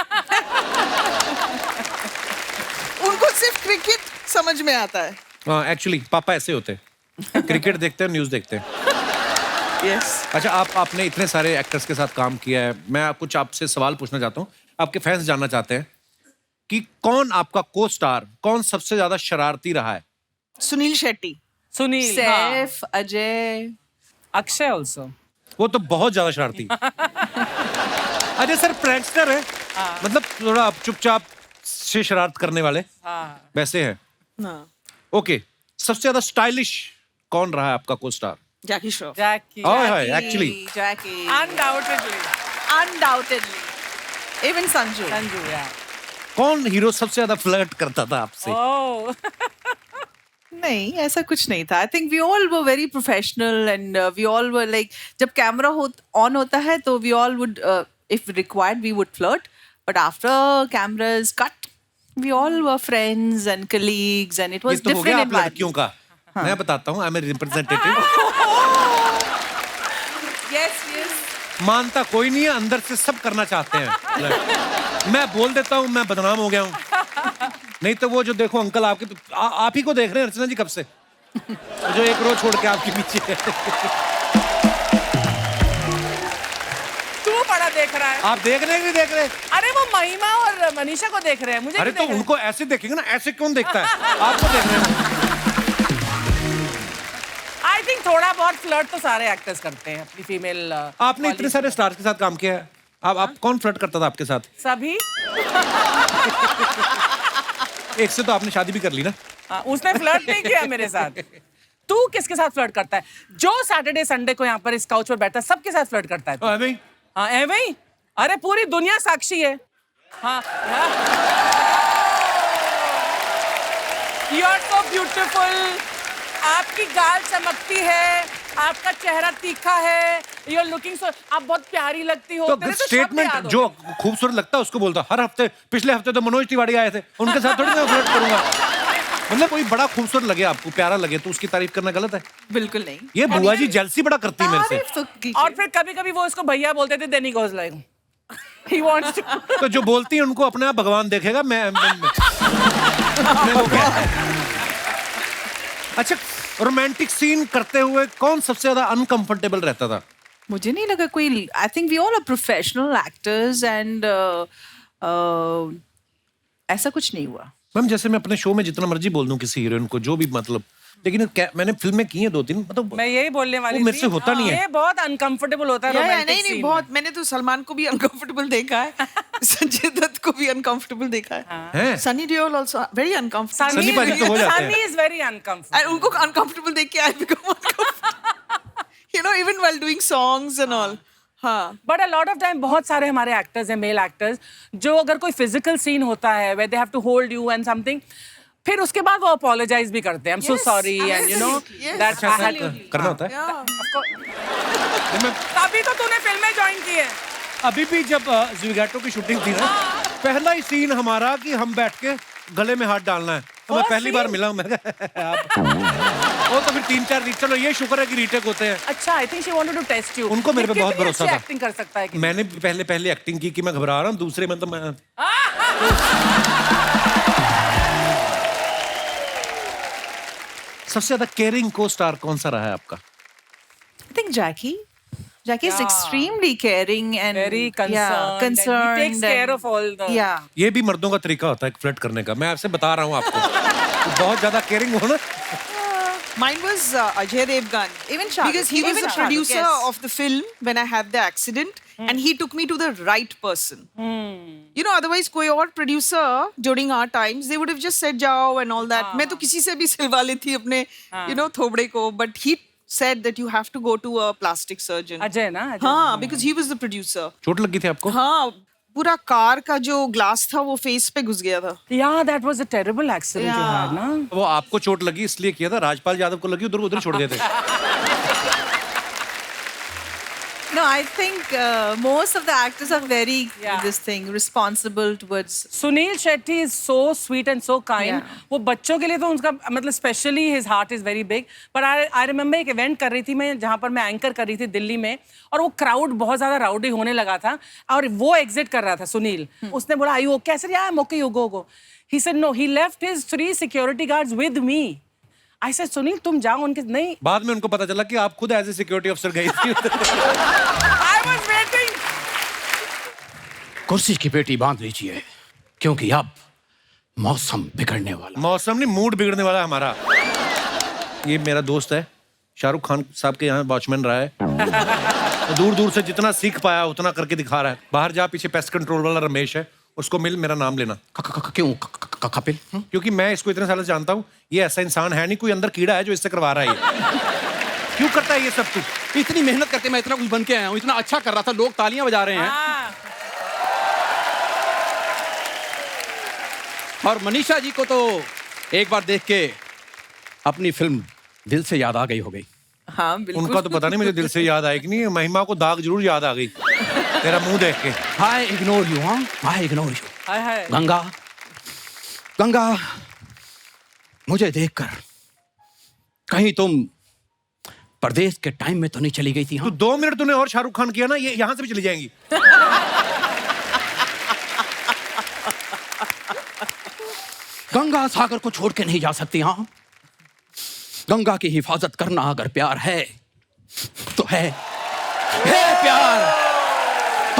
उनको सिर्फ क्रिकेट समझ में आता है। हाँ, एक्चुअली पापा ऐसे होते हैं, क्रिकेट देखते हैं, न्यूज देखते हैं। यस। अच्छा, आपने इतने सारे एक्टर्स के साथ काम किया है, मैं कुछ आपसे सवाल पूछना चाहता हूँ। आपके फैंस जानना चाहते हैं कि कौन आपका को स्टार, कौन सबसे ज्यादा शरारती रहा है? सुनील शेट्टी। सुनील, हाँ। सैफ, अजय, अक्षय ऑल्सो। वो तो बहुत ज्यादा शरारती। अजय सर प्रैंकस्टर है, मतलब थोड़ा आप चुपचाप से शरारत करने वाले हाँ। वैसे हैं। हाँ, ओके, सबसे ज्यादा स्टाइलिश कौन रहा है आपका को स्टार? जैकी श्रॉफ। जैकी। एक्चुअली जैकी, Undoubtedly. Undoubtedly, even Sanju. Sanju, yeah. कौन हीरो सबसे ज्यादा फ्लर्ट करता था आपसे? Oh. नहीं, ऐसा कुछ नहीं था। I think we all were very professional, and we all were like, जब कैमरा ऑन होता है तो we all would, if required we would flirt, but after cameras cut We all were friends and colleagues, and it ये was तो हो गया different आप लड़कियों environment. का। मैं बताता हूँ, I am representative. Yes, yes. मानता कोई नहीं है, अंदर से सब करना चाहते हैं। मैं बोल देता हूँ मैं बदनाम हो गया हूँ। नहीं तो वो जो देखो अंकल आपके आप ही को देख रहे हैं अर्चना जी कब से, जो एक रोज छोड़ के आपके पीछे है। तू बड़ा देख रहा है। आप देख रहे हैं कि नहीं देख रहे? अरे वो महिमा और मनीषा को देख रहे हैं, मुझे अरे नहीं तो देख रहे। उनको ऐसे देखेंगे ना, ऐसे कौन देखता है? आपको देख रहे हैं। आई थिंक थोड़ा बहुत फ्लर्ट तो सारे एक्टर्स करते हैं अपनी फीमेल। आपने इतने सारे स्टार्स के साथ काम किया है, आप कौन फ्लर्ट करता था आपके साथ? सभी। एक से तो आपने शादी भी कर ली ना। हाँ, उसने फ्लर्ट नहीं किया मेरे साथ। तू किसके साथ फ्लर्ट करता है? जो सैटरडे संडे को यहाँ पर इस काउच पर बैठता है सबके साथ फ्लर्ट करता है तू। भाई हाँ एवे ही। अरे पूरी दुनिया साक्षी है। हाँ यू आर सो ब्यूटीफुल, आपकी गाल चमकती है, आपका चेहरा तीखा है, यू आर लुकिंग सो, आप बहुत प्यारी लगती हो। तो तेरे शब्द स्टेटमेंट याद हो जो गए। खूबसूरत लगता है उसको बोलता। हर हफ्ते, पिछले हफ्ते तो मनोज तिवारी आए थे, उनके साथ थोड़ी मैं फ्लर्ट करूंगा। मतलब कोई बड़ा खूबसूरत लगे आपको, प्यारा लगे, तो उसकी तारीफ करना गलत है? बिल्कुल नहीं। ये बुआ जी जेलसी बड़ा करती है मेरे से। तारीफ तो कीजिए। और फिर कभी कभी वो इसको भैया बोलते थे, then he goes like he wants to. तो जो बोलती है उनको अपने आप भगवान देखेगा। मैं वो क्या है? अच्छा, रोमांटिक सीन करते हुए कौन सबसे ज्यादा अनकंफर्टेबल रहता था? मुझे नहीं लगा कोई। I think we all are professional actors and ऐसा कुछ नहीं हुआ। मैम जैसे मैं अपने शो में जितना मर्जी बोल दूं किसी हीरोइन को, जो भी मतलब, लेकिन मैंने फिल्में की हैं 2-3, मतलब मैं यही बोलने वाली वो मेरे थी। से होता नहीं है। ये बहुत अनकंफर्टेबल होता है या, रोमांटिक नहीं नहीं सीन। बहुत। मैंने तो सलमान को भी अनकंफर्टेबल देखा है, संजय दत्त को भी अनकंफर्टेबल देखा है, हैं? Sunny Deol also very uncomfortable. Sunny पाजी तो हो जाते हैं। Sunny is very uncomfortable. And उनको अनकंफर्टेबल देख के I become uncomfortable, you know, even while doing songs and all. हाँ, but a lot of time बहुत सारे हमारे एक्टर्स हैं, मेल एक्टर्स, जो अगर कोई फिजिकल सीन होता है where they have to hold you and something, फिर उसके बाद वो अपोलोजाइज भी करते हैं, I am so Yes, sorry and you know yes. That ऐसा करना होता है। मैं तभी तो तूने फिल्में ज्वाइन की है। अभी भी जब ज़ुगाटो की शूटिंग थी ना, पहला ही सीन हमारा कि हम बैठ के गले में हाथ डालना है, तो मैं वो पहली बार scene? मिला हूं, मैं कहा, आप वो तो फिर 3-4 रीट, चलो ये शुक्र है कि रीटेक होते हैं। अच्छा, I think she wanted to test you. उनको मेरे पे बहुत भरोसा था। एक्टिंग कर सकता है कि मैंने पहले एक्टिंग की कि मैं घबरा रहा हूँ, दूसरे में तो मैं सबसे ज्यादा केयरिंग को स्टार कौन सा रहा है आपका? I think Jackie is Yeah. extremely caring and Very concerned. Yeah, and he concerned. takes care and- of all the. Yeah. ये भी मर्दों का तरीका होता है फ्लर्ट करने का, मैं आपसे बता रहा हूँ आपको। तो बहुत ज्यादा केयरिंग हो ना। mine was Ajay Devgan. Even Shah Rukh. Because he was Even the Shah Rukh, producer yes. of the film when I had the accident, and he took me to the right person. You know, otherwise कोई और producer during our times they would have just said जाओ and all that. मैं तो किसी से भी सिलवा ली थी अपने you know थोबड़े को, but he said that you have to go to a plastic surgeon. Ajay ना, अजय। हाँ, because he was the producer. चोट लगी थी आपको? हाँ, पूरा कार का जो ग्लास था वो फेस पे घुस गया था। Yeah, that was a terrible accident you had, ना? वो आपको चोट लगी इसलिए किया था, राजपाल यादव को लगी उधर छोड़ देते। No, I think most of the actors are very Yeah. this thing responsible towards. Sunil Shetty is so sweet and so kind. Yeah. वो बच्चों के लिए तो उनका मतलब specially his heart is very big. पर I remember एक इवेंट कर रही थी मैं, जहाँ पर मैं एंकर कर रही थी दिल्ली में, और वो क्राउड बहुत ज्यादा राउडी होने लगा था और वो एग्जिट कर रहा था सुनील। उसने बोला आई ओके? ऐसे I am okay, you go. He said no, he left his 3 security guards with me. I said Sunil तुम जाओ उनके, नहीं। बाद में उनको पता चला कि आप खुद एज ए सिक्योरिटी अफसर गई थी। I was waiting. कुर्सी की पेटी बांध लीजिए क्योंकि अब मौसम बिगड़ने वाला। मौसम नहीं, मूड बिगड़ने वाला है हमारा। ये मेरा दोस्त है, शाहरुख खान साहब के यहाँ वॉचमैन रहा है। तो दूर दूर से जितना सीख पाया उतना करके दिखा रहा है। बाहर जा, पीछे पेस्ट कंट्रोल वाला रमेश है, उसको मिल, मेरा नाम लेना। क्यों कपिल? क्योंकि मैं इसको इतने सालों से जानता हूँ, ये ऐसा इंसान है नहीं, कोई अंदर कीड़ा है जो इससे करवा रहा है ये। क्यों करता है ये सब तू? इतनी मेहनत करके मैं इतना कुछ बन के आया हूँ, इतना अच्छा कर रहा था, लोग तालियां बजा रहे हैं। हाँ। और मनीषा जी को तो एक बार देख के अपनी फिल्म दिल से याद आ गई हो गई। हाँ बिल्कुल। उनका तो पता नहीं मुझे दिल से याद आई कि नहीं, महिमा को दाग जरूर याद आ गई तेरा मुंह देख के। आई इग्नोर यू, हाँ, आई इग्नोर यू। हाय हाय। गंगा, गंगा, मुझे देखकर कहीं तुम परदेश के टाइम में तो नहीं चली गई थी? तू हाँ 2 मिनट तूने और शाहरुख खान किया ना, ये यहां से भी चली जाएंगी। गंगा सागर को छोड़ के नहीं जा सकती। हाँ, गंगा की हिफाजत करना अगर प्यार है तो है प्यार।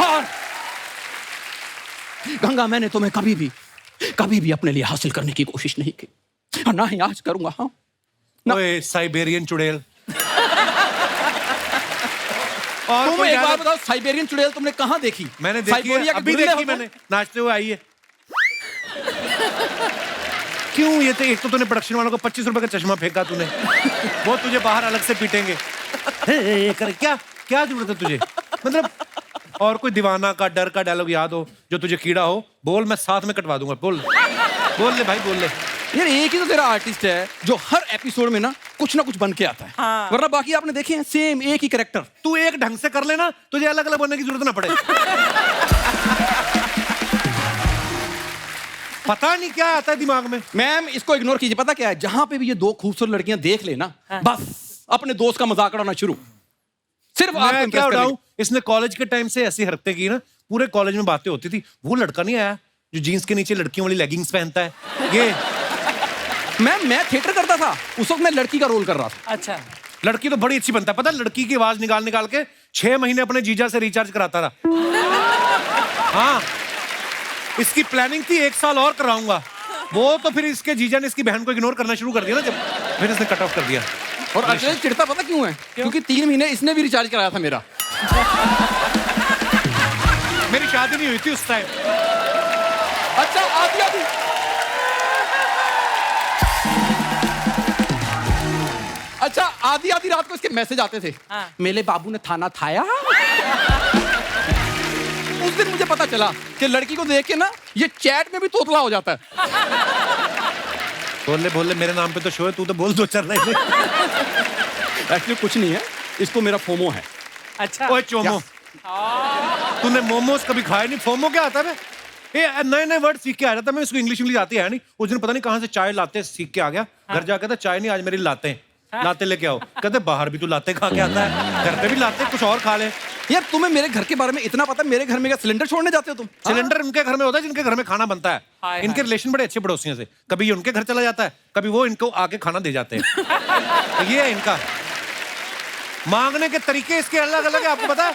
और गंगा, मैंने तुम्हें कभी भी अपने लिए हासिल करने की कोशिश नहीं की, और ना ही आज करूंगा। हाँ, ओए साइबेरियन चुड़ैल। और तुम कोई एक बार डायलॉग- बताओ, साइबेरियन चुड़ैल तुमने कहाँ देखी? मैंने देखी है, साइबेरिया के अभी गुरिल्ला देखी होते हैं। मैंने, नाचते हुए आई है। क्यों? ये तो एक तो तूने प्रोडक्शन वालों को 25 रुपए का चश्मा फेंका तूने, वो तुझे बाहर अलग से पीटेंगे। क्या क्या जरूरत है तुझे? मतलब और कोई दीवाना का डर का डायलॉग याद हो जो तुझे कीड़ा हो, बोल, मैं साथ में कटवा दूंगा। बोल ले भाई, बोल ले। यार एक ही तो तेरा आर्टिस्ट है जो हर एपिसोड में ना कुछ बन के आता है। हाँ। वरना बाकी आपने देखे हैं सेम एक ही कैरेक्टर। तू एक ढंग से कर लेना, तुझे अलग अलग बनने की जरूरत ना पड़े। पता नहीं क्या आता है दिमाग में। मैम, इसको इग्नोर कीजिए। पता क्या है, जहां पे भी ये 2 खूबसूरत लड़कियां देख लेना, बस अपने दोस्त का मजाक उड़ाना शुरू, सिर्फ आपको मैं impress क्या करने उड़ाऊं? इसने कॉलेज के टाइम से ऐसी हरकतें की ना, पूरे कॉलेज में बातें होती थी। वो लड़का नहीं आया जो जीन्स के नीचे लड़कियों वाली लेगिंग्स पहनता है, ये। की। मैम, मैं थिएटर करता था, उस वक्त मैं लड़की का रोल कर रहा था। अच्छा, लड़की तो बड़ी अच्छी बनता है, पता है? लड़की की आवाज निकाल के 6 महीने अपने जीजा से रिचार्ज कराता रहा। हाँ, इसकी प्लानिंग थी 1 साल और कराऊंगा, वो तो फिर इसके जीजा ने इसकी बहन को इग्नोर करना शुरू कर दिया ना, जब फिर इसने कट ऑफ कर दिया। और अखिलेश चिढ़ता पता क्यों है? क्योंकि 3 महीने इसने भी रिचार्ज कराया था मेरा। मेरी शादी नहीं हुई थी उस टाइम। अच्छा, आधी अच्छा आधी रात को इसके मैसेज आते थे। हाँ। मेरे बाबू ने थाना थाया। उस दिन मुझे पता चला कि लड़की को देख के ना ये चैट में भी तोतला हो जाता है। बोल ले, मेरे नाम पे तो शो है, तू तो बोल 2-4 लाइन। एक्चुअली कुछ नहीं है, इसको मेरा फोमो है। अच्छा। ओए चोमो, तूने मोमोज कभी खाए नहीं? फोमो क्या आता है? ये नए वर्ड सीख के आ जाता है। मैं इसको इंग्लिश आती है नहीं। उस दिन पता नहीं कहां से चाय लाते सीख के आ गया। घर जाकर कहता चाय नहीं, आज मेरी लाते लाते लेके आओ। कहते बाहर भी तू लाते खा के आता है, घर पे भी लाते, कुछ और खा ले। यार तुम्हें मेरे घर के बारे में इतना पता है? मेरे घर में क्या सिलेंडर छोड़ने जाते हो तुम? सिलेंडर उनके घर में होता है जिनके घर में खाना बनता है। हाय, इनके रिलेशन बड़े अच्छे पड़ोसियों से, कभी ये उनके घर चला जाता है, कभी वो इनको आके खाना दे जाते हैं। तो ये है इनका मांगने के तरीके, इसके अलग अलग है, आपको पता है?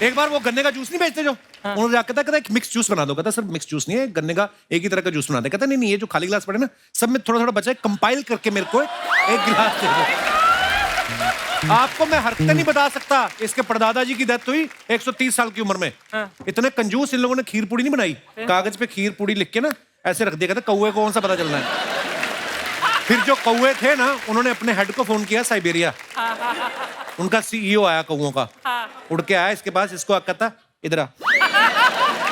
एक बार वो गन्ने का जूस नहीं बेचते जो, उन्होंने जाकर कहता एक मिक्स जूस बना दो। कहता सर मिक्स जूस नहीं है, गन्ने का एक ही तरह का जूस बना दे। कहता नहीं, ये जो खाली गिलास पड़े ना, सब में थोड़ा थोड़ा बचा है, कंपाइल करके मेरे को एक गिलास दे दो। आपको मैं हरकतें नहीं बता सकता। इसके परदादा जी की डेथ हुई 130 साल की उम्र में। इतने कंजूस इन लोगों ने खीर पूड़ी नहीं बनाई, कागज पे खीर पूड़ी लिख के ना ऐसे रख दिया। कहते कौवे को कौन सा पता चलना है। फिर जो कौवे थे ना, उन्होंने अपने हेड को फोन किया साइबेरिया। उनका CEO आया कौवों का, उड़ के आया इसके पास, इसको कहता इधर आ।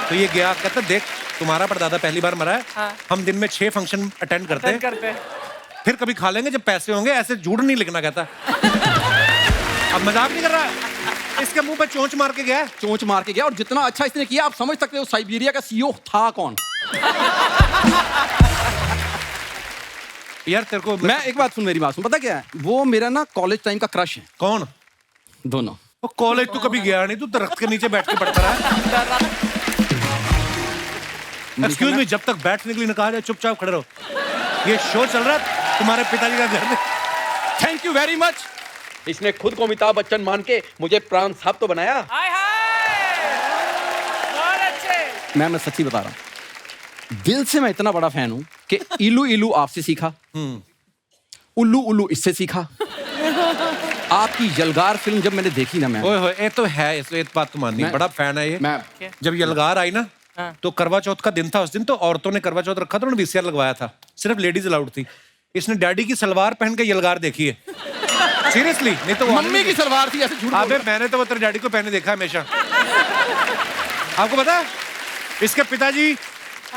तो ये गया, कहता देख तुम्हारा परदादा पहली बार मरा है, हम दिन में 6 फंक्शन अटेंड करते हैं, फिर कभी खा लेंगे जब पैसे होंगे, ऐसे झूठ नहीं लिखना। कहता अब मजाक नहीं कर रहा है, इसके मुंह पे चोंच मार के गया है। चोंच मार के गया, और जितना अच्छा इसने किया आप समझ सकते हो साइबेरिया का CEO था कौन। यार तेरे को मैं एक बात सुन, मेरी बात सुन, पता क्या है, वो मेरा ना कॉलेज टाइम का क्रश है। कौन? दोनों। वो कॉलेज तू कभी गया नहीं, तू दरख्त के नीचे बैठ के पढ़ता रहा। एक्सक्यूज मी, जब तक बैठने के लिए न कहा जाए चुपचाप खड़े रहो। ये शो चल रहा है तुम्हारे पिताजी का घर में। Thank you very much. इसने खुद को अमिताभ बच्चन मान के मुझे प्राण साहब तो बनाया। हाय हाय, बहुत अच्छे। मैं सच्ची बता रहा हूँ, दिल से मैं इतना बड़ा फैन हूं कि इलू इलू आपसे सीखा, उल्लू उल्लू इससे सीखा। आपकी यलगार फिल्म जब मैंने देखी ना, मैं ओए होए, ये तो है, इस बात तो माननी, बड़ा फैन है ये। मैं जब यलगार आई ना, तो करवा चौथ का दिन था। उस दिन तो औरतों ने करवा चौथ रखा था, उन्होंने VCR लगवाया था, सिर्फ लेडीज अलाउड थी। इसने डैडी की सलवार पहन के यलगार देखी है, सीरियसली। नहीं तो मम्मी की सलवार थी, ऐसे झूठ बोल अबे मैंने तो वो तेरे डैडी को पहने देखा है हमेशा। आपको पता है, इसके पिताजी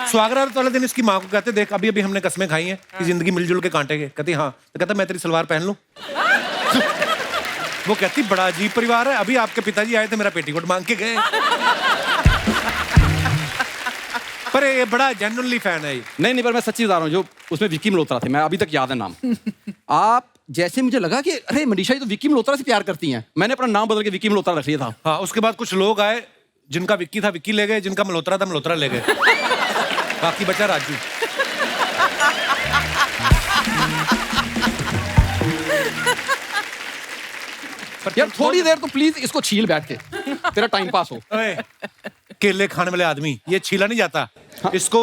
स्वागरात वाले दिन इसकी माँ को कहते देख अभी अभी हमने कसमें खाई हैं कि जिंदगी मिलजुल के काटेंगे। कहती हाँ। तो कहता मैं तेरी सलवार पहन लूं। वो कहती बड़ा अजीब परिवार है, अभी आपके पिताजी आए थे मेरा पेटीकोट मांग के गए। पर ये बड़ा जेन्युइनली फैन है ये। नहीं, पर मैं सच्ची बता रहा हूँ, जो उसमें विक्की मल्होत्रा थे, मैं अभी तक याद है नाम। आप जैसे मुझे लगा कि अरे मनीषा जी तो विक्की मल्होत्रा से प्यार करती हैं, मैंने अपना नाम बदल के विक्की मल्होत्रा रख लिया था। हाँ, उसके बाद कुछ लोग आए, जिनका विक्की था विक्की ले गए, जिनका मल्होत्रा था मल्होत्रा ले गए, बाकी बचा राजू। यार थोड़ी देर तो प्लीज इसको छील बैठ के, तेरा टाइम पास हो। ओए, केले खाने वाले आदमी, ये छीला नहीं जाता, इसको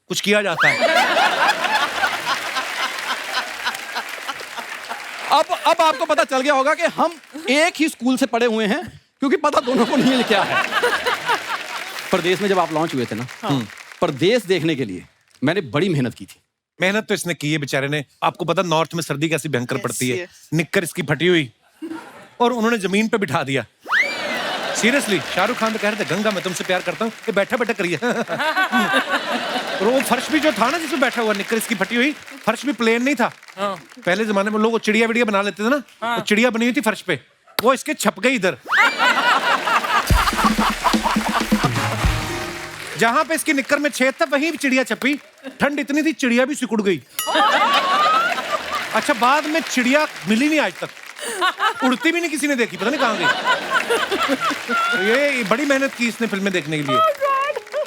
कुछ किया जाता है। अब आपको पता चल गया होगा कि हम एक ही स्कूल से पढ़े हुए हैं, क्योंकि पता दोनों को नहीं है क्या है। परदेश में जब आप लॉन्च हुए थे ना, परदेश देखने के लिए मैंने बड़ी मेहनत की थी। मेहनत तो इसने की है बेचारे ने। आपको पता नॉर्थ में सर्दी कैसी भयंकर पड़ती है, निक्कर इसकी फटी हुई, और उन्होंने जमीन पे बिठा दिया। सीरियसली, शाहरुख खान तो कह रहे थे गंगा मैं तुमसे प्यार करता हूँ, ये बैठा बैठा करिए। और वो फर्श भी जो था ना जिसमें बैठा हुआ, निक्कर इसकी फटी हुई, फर्श भी प्लेन नहीं था। पहले जमाने में लोग चिड़िया विड़िया बना लेते थे ना, तो चिड़िया बनी हुई थी फर्श पे, वो इसके छप गई इधर। जहां पे इसकी निक्कर में छेद था वहीं भी चिड़िया छपी, ठंड इतनी थी चिड़िया भी सिकुड़ गई। अच्छा, बाद में चिड़िया मिली नहीं आज तक, उड़ती भी नहीं किसी ने देखी, पता नहीं कहां गई। तो ये बड़ी मेहनत की इसने फिल्में देखने के लिए।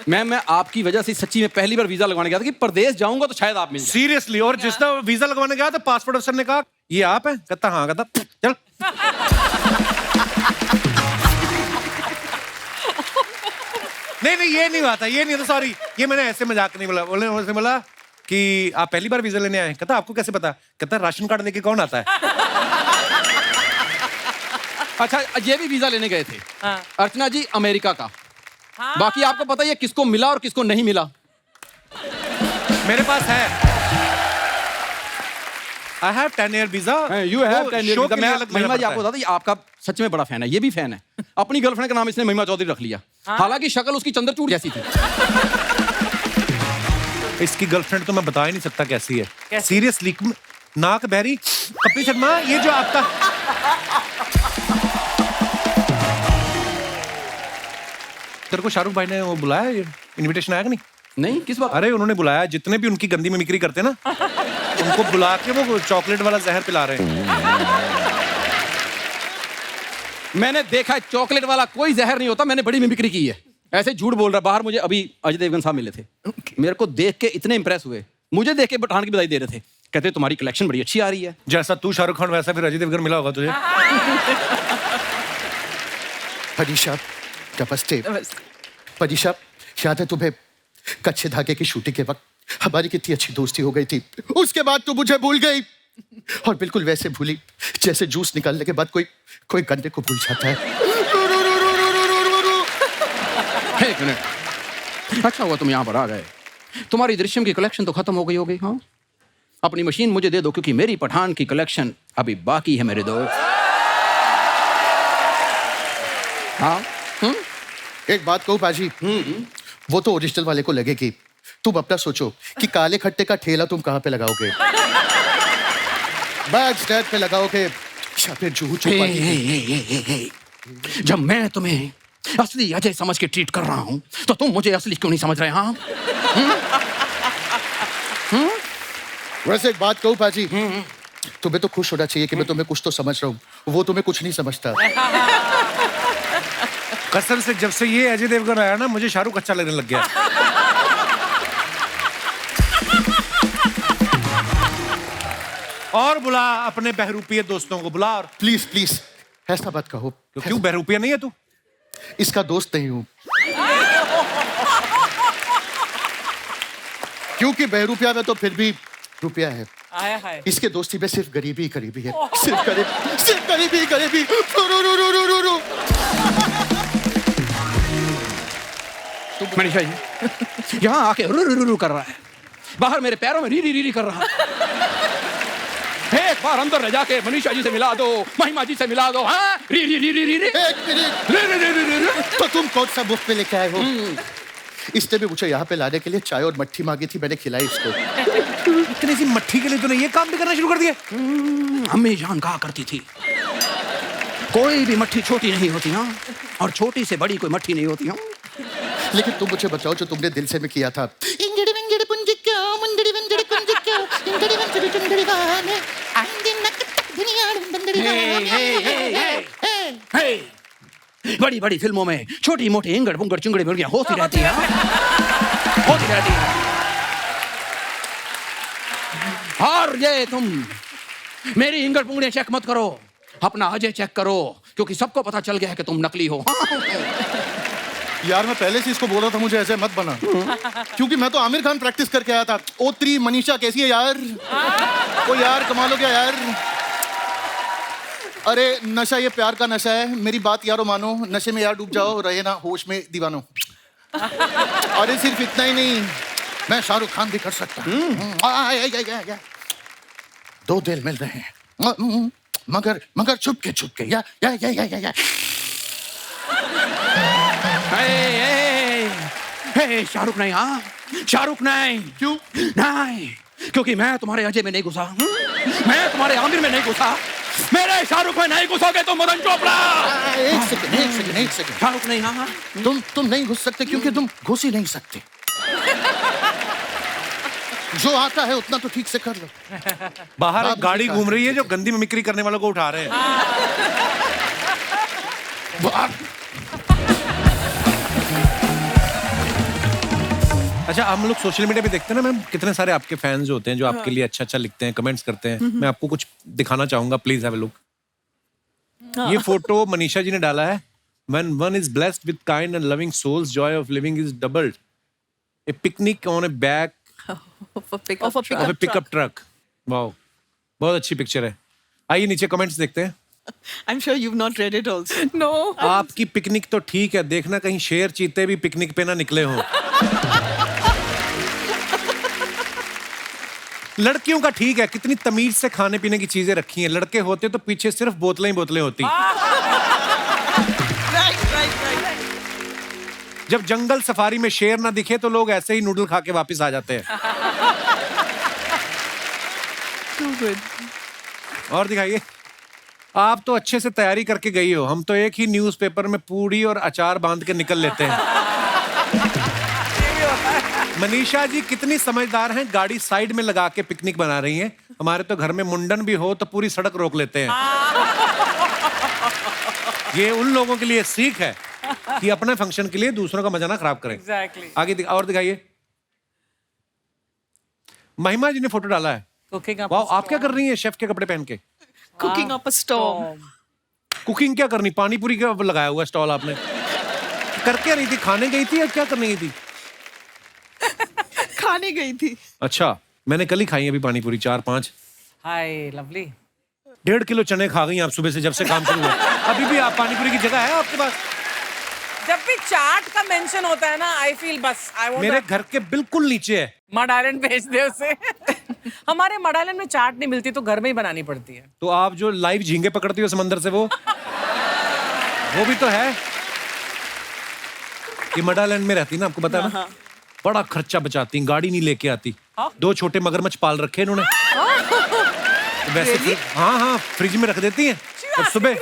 मैं आपकी वजह से सच्ची में पहली बार वीजा लगवाने गया था कि परदेश जाऊंगा तो शायद आप मिल जाए। सीरियसली, और जिस दिन वीजा लगवाने गया तो पासपोर्ट अफसर ने कहा ये आप हैं? कहता हाँ। कहता चल। नहीं ये नहीं हुआ था, ये नहीं था, सॉरी, ये मैंने ऐसे मजाक नहीं बोला। बोला कि आप पहली बार वीजा लेने आए? कहता आपको कैसे पता? कहता राशन कार्ड लेके कौन आता है? अच्छा, ये भी वीजा लेने गए थे। अर्चना जी अमेरिका का। बाकी आपको पता है किसको मिला और किसको नहीं मिला? मेरे पास है। I have 10-year visa. You have 10-year visa. मैं महिमा जी पड़ता आपको बता दूं, आपका सच में बड़ा फैन है, ये भी फैन है। अपनी गर्लफ्रेंड का नाम इसने महिमा चौधरी रख लिया, हालांकि शक्ल उसकी चंद्रचूड़ जैसी थी। इसकी गर्लफ्रेंड तो मैं बता ही नहीं सकता कैसी है। सीरियसली, नाक बहरी। कपिल शर्मा, ये जो आपका तेरे को शाहरुख भाई ने वो बुलाया, इनविटेशन आया कि नहीं? नहीं, किस बात? अरे उन्होंने बुलाया, जितने भी उनकी गंदी मिमिक्री करते ना, उनको बुला के वो चॉकलेट वाला जहर पिला रहे हैं। मैंने देखा है, चॉकलेट वाला कोई जहर नहीं होता, मैंने बड़ी मिमिक्री की है। ऐसे झूठ बोल रहा। बाहर मुझे अभी अजय देवगन साहब मिले थे, मेरे को देख के इतने इंप्रेस हुए, मुझे देख के पठान की बधाई दे रहे थे। कहते तुम्हारी कलेक्शन बड़ी अच्छी आ रही है। जैसा तू शाहरुख खान वैसा फिर अजय देवगन मिला होगा तुझे। परीक्षा नमस्ते। परीक्षा, याद है तुम्हें कच्चे धागे की शूटिंग के वक्त हमारी कितनी अच्छी दोस्ती हो गई थी? उसके बाद तू मुझे भूल गई, और बिल्कुल वैसे भूली जैसे जूस निकालने के बाद कोई गन्ने को भूल जाता है। एक मिनट, अच्छा हुआ तुम यहाँ पर आ गए। तुम्हारी दृश्यम की कलेक्शन तो खत्म हो गई होगी। हाँ, अपनी मशीन मुझे दे दो, क्योंकि मेरी पठान की कलेक्शन अभी बाकी है मेरे दोस्त। हाँ, एक बात कहूँ पाजी, वो तो ओरिजिनल वाले को लगेगी। तुम अपना सोचो कि काले खट्टे का ठेला तुम कहाँ पे लगाओगे? बैक स्टैंड पे लगाओगे या फिर जूहू चौपाटी? जब मैं तुम्हें असली अजय समझ के ट्रीट कर रहा हूँ, तो तुम मुझे असली क्यों नहीं समझ रहे? हाँ, वैसे एक बात कहूँ पाजी, तुम्हें तो खुश होना चाहिए कि मैं तुम्हें कुछ तो समझ रहा हूँ, वो तुम्हें कुछ नहीं समझता। कसम से जब से ये अजय देवगन आया ना, मुझे शाहरुख अच्छा लगने लग गया। और बुला अपने बहरूपिये दोस्तों को बुला। और प्लीज प्लीज ऐसा मत कहो। क्यों बहरूपिया नहीं है तू? इसका दोस्त नहीं हूं, क्योंकि बहरूपिया में तो फिर भी रुपया है। इसके दोस्ती में सिर्फ गरीबी ही गरीबी है। सिर्फ गरीबी ही गरीबी। मनीषा जी यहाँ आके रू रू रू कर रहा है, बाहर मेरे पैरों में री री री कर रहा है। एक बार अंदर रह जाके मनीषा जी से मिला दो, महिमा जी से मिला दो। हाँ, री री री री री री एक मिनट, री री री री री। तो तुम कौन सा मुफ्त में लेके आए हो? इसने भी मुझे यहाँ पे लाने के लिए चाय और मट्ठी मांगी थी, मैंने खिलाई इसको। इतनी सी मट्ठी के लिए तूने ये काम भी करना शुरू कर दिया? अम्मी जान कहा करती थी, कोई भी मट्ठी छोटी नहीं होती। हाँ, और छोटी से बड़ी कोई मट्ठी नहीं होती। हाँ, लेकिन तुम मुझे बताओ जो तुमने दिल से में किया था, इंजड़ी विंजड़ी पुंजी क्यों, मुंजड़ी विंजड़ी कुंजी क्यों, इंजड़ी विंजड़ी चुंजड़ी गाने, आंधी नक तक दुनिया बंदड़ी गाने। बड़ी बड़ी फिल्मों में छोटी मोटी इंगड़ बुंगड़ चुंगड़ी मुर्गियां होती रहती हैं, होती रहती हैं। और ये तुम मेरी इंगड़ पुंगड़ियां चेक मत करो, अपना अजय चेक करो, क्योंकि सबको पता चल गया है कि तुम नकली हो। यार मैं पहले से इसको बोल रहा था मुझे ऐसे मत बना, क्योंकि मैं तो आमिर खान प्रैक्टिस करके आया था। ओ3 मनीषा कैसी है यार? ओ यार कमाल हो गया यार। अरे नशा ये प्यार का नशा है, मेरी बात यारो मानो, नशे में यार डूब जाओ, रहे ना होश में दीवानो। अरे सिर्फ इतना ही नहीं, मैं शाहरुख खान भी कर सकता हूँ। दो दिल मिल रहे हैं मगर मगर छुप के या शाहरुख नहीं, हाँ शाहरुख नहीं। क्यों नहीं, क्योंकि मैं तुम्हारे अजय में नहीं घुसा, मैं तुम्हारे आमिर में नहीं घुसा, मेरे शाहरुख में नहीं घुसोगे तुम मदन चोपड़ा। एक सेकंड शाहरुख नहीं, हाँ। तुम नहीं घुस सकते क्योंकि तुम घुस ही नहीं सकते। जो आता है उतना तो ठीक से कर लो। बाहर एक गाड़ी घूम रही है जो गंदी मिमिक्री करने वालों को उठा रहे हैं। अच्छा, हम लोग सोशल मीडिया पे देखते हैं ना मैम, कितने सारे आपके फैंस होते हैं जो आपके लिए अच्छा अच्छा लिखते हैं, कमेंट्स करते हैं। मैं आपको कुछ दिखाना चाहूंगा, प्लीज हैव अ लुक। ये फोटो मनीषा जी ने डाला है। When one is blessed with kind and loving souls, joy of living is doubled. A picnic on a back of a pickup truck. Wow, बहुत अच्छी पिक्चर है। आइए नीचे कमेंट्स देखते हैं। I'm sure you've not read it also. No. आपकी पिकनिक तो ठीक है, देखना कहीं शेर चीते भी पिकनिक पे ना निकले हों। लड़कियों का ठीक है, कितनी तमीज से खाने पीने की चीजें रखी हैं। लड़के होते तो पीछे सिर्फ बोतलें ही बोतलें होती। जब जंगल सफारी में शेर ना दिखे तो लोग ऐसे ही नूडल खा के वापस आ जाते हैं। Too good. और दिखाइए। आप तो अच्छे से तैयारी करके गई हो, हम तो एक ही न्यूज़पेपर में पूड़ी और अचार बांध के निकल लेते हैं। मनीषा जी कितनी समझदार हैं, गाड़ी साइड में लगा के पिकनिक बना रही हैं। हमारे तो घर में मुंडन भी हो तो पूरी सड़क रोक लेते हैं। ये उन लोगों के लिए सीख है कि अपने फंक्शन के लिए दूसरों का मजा ना खराब करें। Exactly. आगे और दिखाइए। महिमा जी ने फोटो डाला है। Cooking up वाह, a आप क्या कर रही हैं शेफ के कपड़े पहन के? Cooking up a storm. Cooking क्या करनी, पानी पूरी का लगाया हुआ स्टॉल आपने? करके रही थी, खाने गई थी या क्या करने गई थी? खाने गई थी। अच्छा, मैंने कल ही खाई अभी पानी पूरी 4-5। Hi, lovely. 1.5 किलो चने खा गई आप सुबह से, जब से काम शुरू हुआ। अभी भी आप पानी पूरी की जगह है आपके पास? जब भी चाट का मेंशन होता है ना, आई फील बस आई वांट मेरे घर के बिल्कुल नीचे है। मड आइलैंड भेज दे उसे। हमारे मड आइलैंड में चाट नहीं मिलती तो घर में ही बनानी पड़ती है। तो आप जो लाइव झींगे पकड़ती हो समंदर से, वो भी तो है। ये मडालैंड में रहती ना, आपको पता है ना? बड़ा खर्चा बचाती, गाड़ी नहीं लेके आती। 2 छोटे मगरमच्छ पाल रखे इन्होंने। तो वैसे हाँ फ्रिज में रख देती हैं और सुबह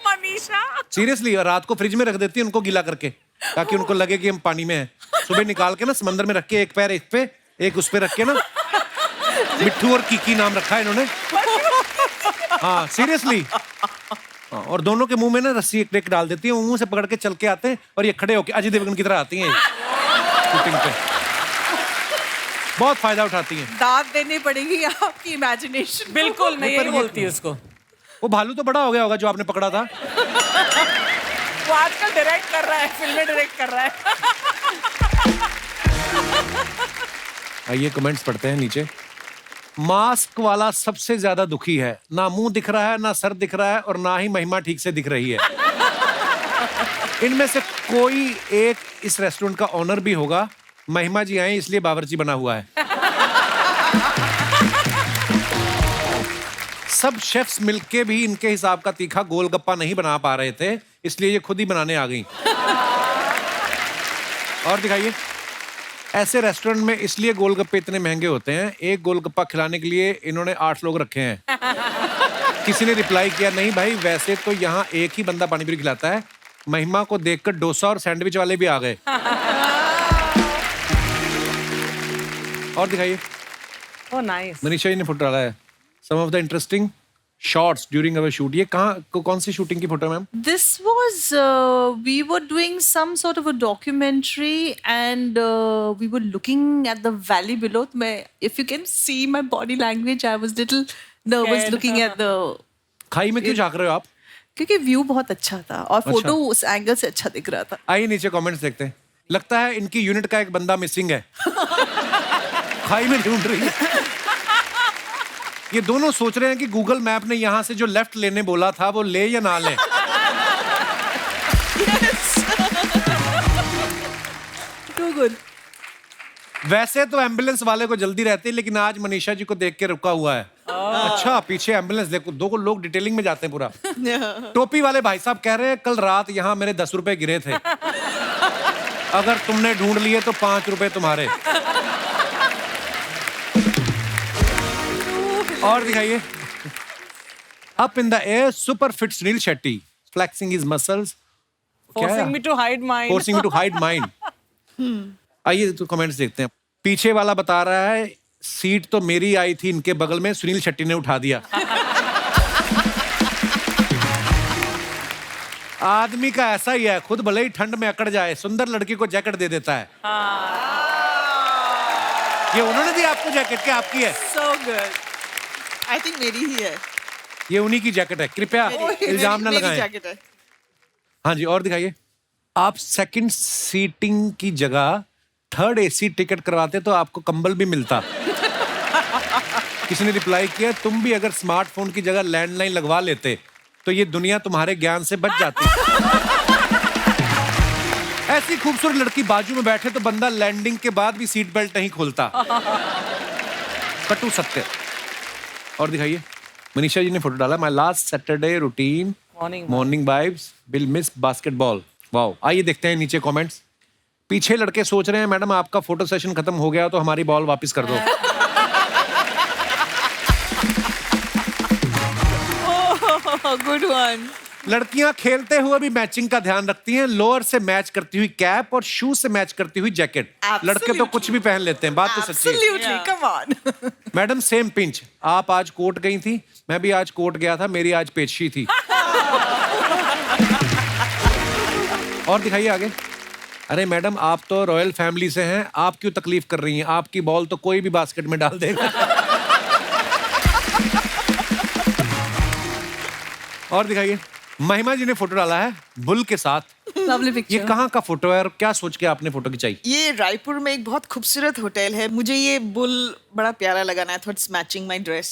मनीषा सीरियसली रात को फ्रिज में रख देती है उनको गीला करके, ताकि उनको लगे कि हम पानी में हैं। सुबह निकाल के ना समंदर में रख के, एक पैर एक पे एक उस पे रख के ना, मिट्ठू और कीकी नाम रखा है इन्होंने। हाँ सीरियसली। और दोनों के मुंह में ना रस्सी एक डाल देती है, मुंह से पकड़ के चल के आते हैं और ये खड़े होके अजय देवगन की तरह आती हैं शूटिंग पे। बहुत फायदा उठाती हैं। दाद देनी पड़ेगी आपकी इमेजिनेशन। बिल्कुल, मैं यही बोलती हूँ उसको। वो भालू तो बड़ा हो गया होगा जो आपने पकड़ा था। वो आजकल डायरेक्ट कर रहा है, फिल्में डायरेक्ट कर रहा है। आइए कमेंट्स पढ़ते हैं नीचे। मास्क वाला सबसे ज्यादा दुखी है, ना मुंह दिख रहा है, ना सर दिख रहा है, और ना ही महिमा ठीक से दिख रही है। इनमें से कोई एक इस रेस्टोरेंट का ऑनर भी होगा। महिमा जी आए इसलिए बावर्ची बना हुआ है। सब शेफ्स मिलके भी इनके हिसाब का तीखा गोलगप्पा नहीं बना पा रहे थे, इसलिए ये खुद ही बनाने आ गई। और दिखाइए। ऐसे रेस्टोरेंट में इसलिए गोलगप्पे इतने महंगे होते हैं, एक गोलगप्पा खिलाने के लिए इन्होंने 8 लोग रखे हैं। किसी ने रिप्लाई किया, नहीं भाई वैसे तो यहाँ एक ही बंदा पानी पूरी खिलाता है, महिमा को देखकर डोसा और सैंडविच वाले भी आ गए। और दिखाइए। Oh, nice. मनीषा जी ने फोटो डाला है। Some of the interesting shots during our shoot. ये कौन सी शूटिंग की फोटो है ma'am? This was we were doing some sort of a documentary, and we were looking at the valley below. If you can see my body language, I was little nervous Scared. looking at the. खाई में क्यों झांक रहे हो आप? क्योंकि व्यू बहुत अच्छा था और फोटो उस एंगल से अच्छा दिख रहा था। आइए नीचे कमेंट्स देखते हैं। लगता है इनकी यूनिट का एक बंदा मिसिंग है। खाई में ढूंढ रही है। ये दोनों सोच रहे हैं कि गूगल मैप ने यहाँ से जो लेफ्ट लेने बोला था वो ले या ना ले। Too good. वैसे तो एम्बुलेंस वाले को जल्दी रहती है, लेकिन आज मनीषा जी को देख के रुका हुआ है। अच्छा, पीछे एम्बुलेंस देखो, दो लोग डिटेलिंग में जाते हैं पूरा। टोपी वाले भाई साहब कह रहे हैं कल रात यहाँ मेरे 10 रुपए गिरे थे, अगर तुमने ढूंढ लिए तो 5 रुपए तुम्हारे। और दिखाइए। Up in the air super fit Suniel Shetty flexing his muscles, Forcing me to hide mine. Forcing me to hide mind. आइए तो कमेंट्स देखते हैं। पीछे वाला बता रहा है सीट तो मेरी आई थी इनके बगल में, सुनील शेट्टी ने उठा दिया। आदमी का ऐसा ही है, खुद भले ही ठंड में अकड़ जाए, सुंदर लड़की को जैकेट दे देता है। ये उन्होंने दी आपको जैकेट, क्या आपकी है? So good. I think मेरी ही है। ये उन्हीं की जैकेट है, कृपया इल्जाम न मेरी लगाएं। जैकेट है। हाँ जी, और दिखाइए। आप सेकंड सीटिंग की जगह थर्ड एसी टिकट करवाते तो आपको कंबल भी मिलता। किसी ने रिप्लाई किया, तुम भी अगर स्मार्टफोन की जगह लैंडलाइन लगवा लेते तो ये दुनिया तुम्हारे ज्ञान से बच जाती। ऐसी खूबसूरत लड़की बाजू में बैठे तो बंदा लैंडिंग के बाद भी सीट बेल्ट नहीं खोलता। कटु सत्य। और दिखाइए। मनीषा जी ने फोटो डाला, my last Saturday routine morning vibes will miss basketball. Wow. आइए देखते हैं नीचे कमेंट्स। पीछे लड़के सोच रहे हैं मैडम आपका फोटो सेशन खत्म हो गया तो हमारी बॉल वापस कर दो। Good one. लड़कियां खेलते हुए भी मैचिंग का ध्यान रखती हैं, लोअर से मैच करती हुई कैप और शूज से मैच करती हुई जैकेट। लड़के तो कुछ भी पहन लेते हैं, बात तो सच्ची है। Absolutely. Come on. Madam same pinch, आप आज कोर्ट गई थी, मैं भी आज कोर्ट गया था, मेरी आज पेशी थी। और दिखाइए आगे। अरे मैडम आप तो रॉयल फैमिली से हैं, आप क्यों तकलीफ कर रही हैं, आपकी बॉल तो कोई भी बास्केट में डाल देगा। और दिखाइए। महिमा जी ने फोटो डाला है बुल के साथ। Lovely ये picture. कहाँ का फोटो है और क्या सोच के आपने फोटो खिंचाई? ये रायपुर में एक बहुत खूबसूरत होटल है, मुझे ये बुल बड़ा प्यारा लगा ना, I thought it's matching my dress.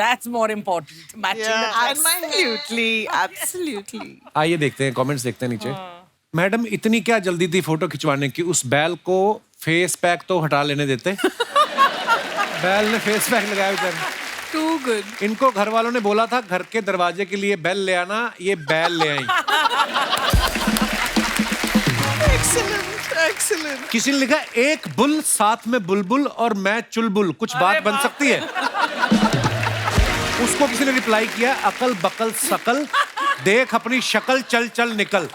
That's more important. Matching the dress. Absolutely, absolutely. आइए देखते हैं कमेंट्स देखते हैं नीचे। मैडम इतनी क्या जल्दी थी फोटो खिंचवाने की, उस बैल को फेस पैक तो हटा लेने देते। बैल ने फेस पैक लगाया बेचारे। Too good. इनको घर वालों ने बोला था घर के दरवाजे के लिए बेल ले आना, ये बैल ले आई। Excellent, excellent. किसी ने लिखा एक बुल साथ में बुलबुल और मैं चुलबुल, कुछ बात बन सकती है? उसको किसी ने रिप्लाई किया, अकल बकल सकल देख अपनी शक्ल चल चल निकल।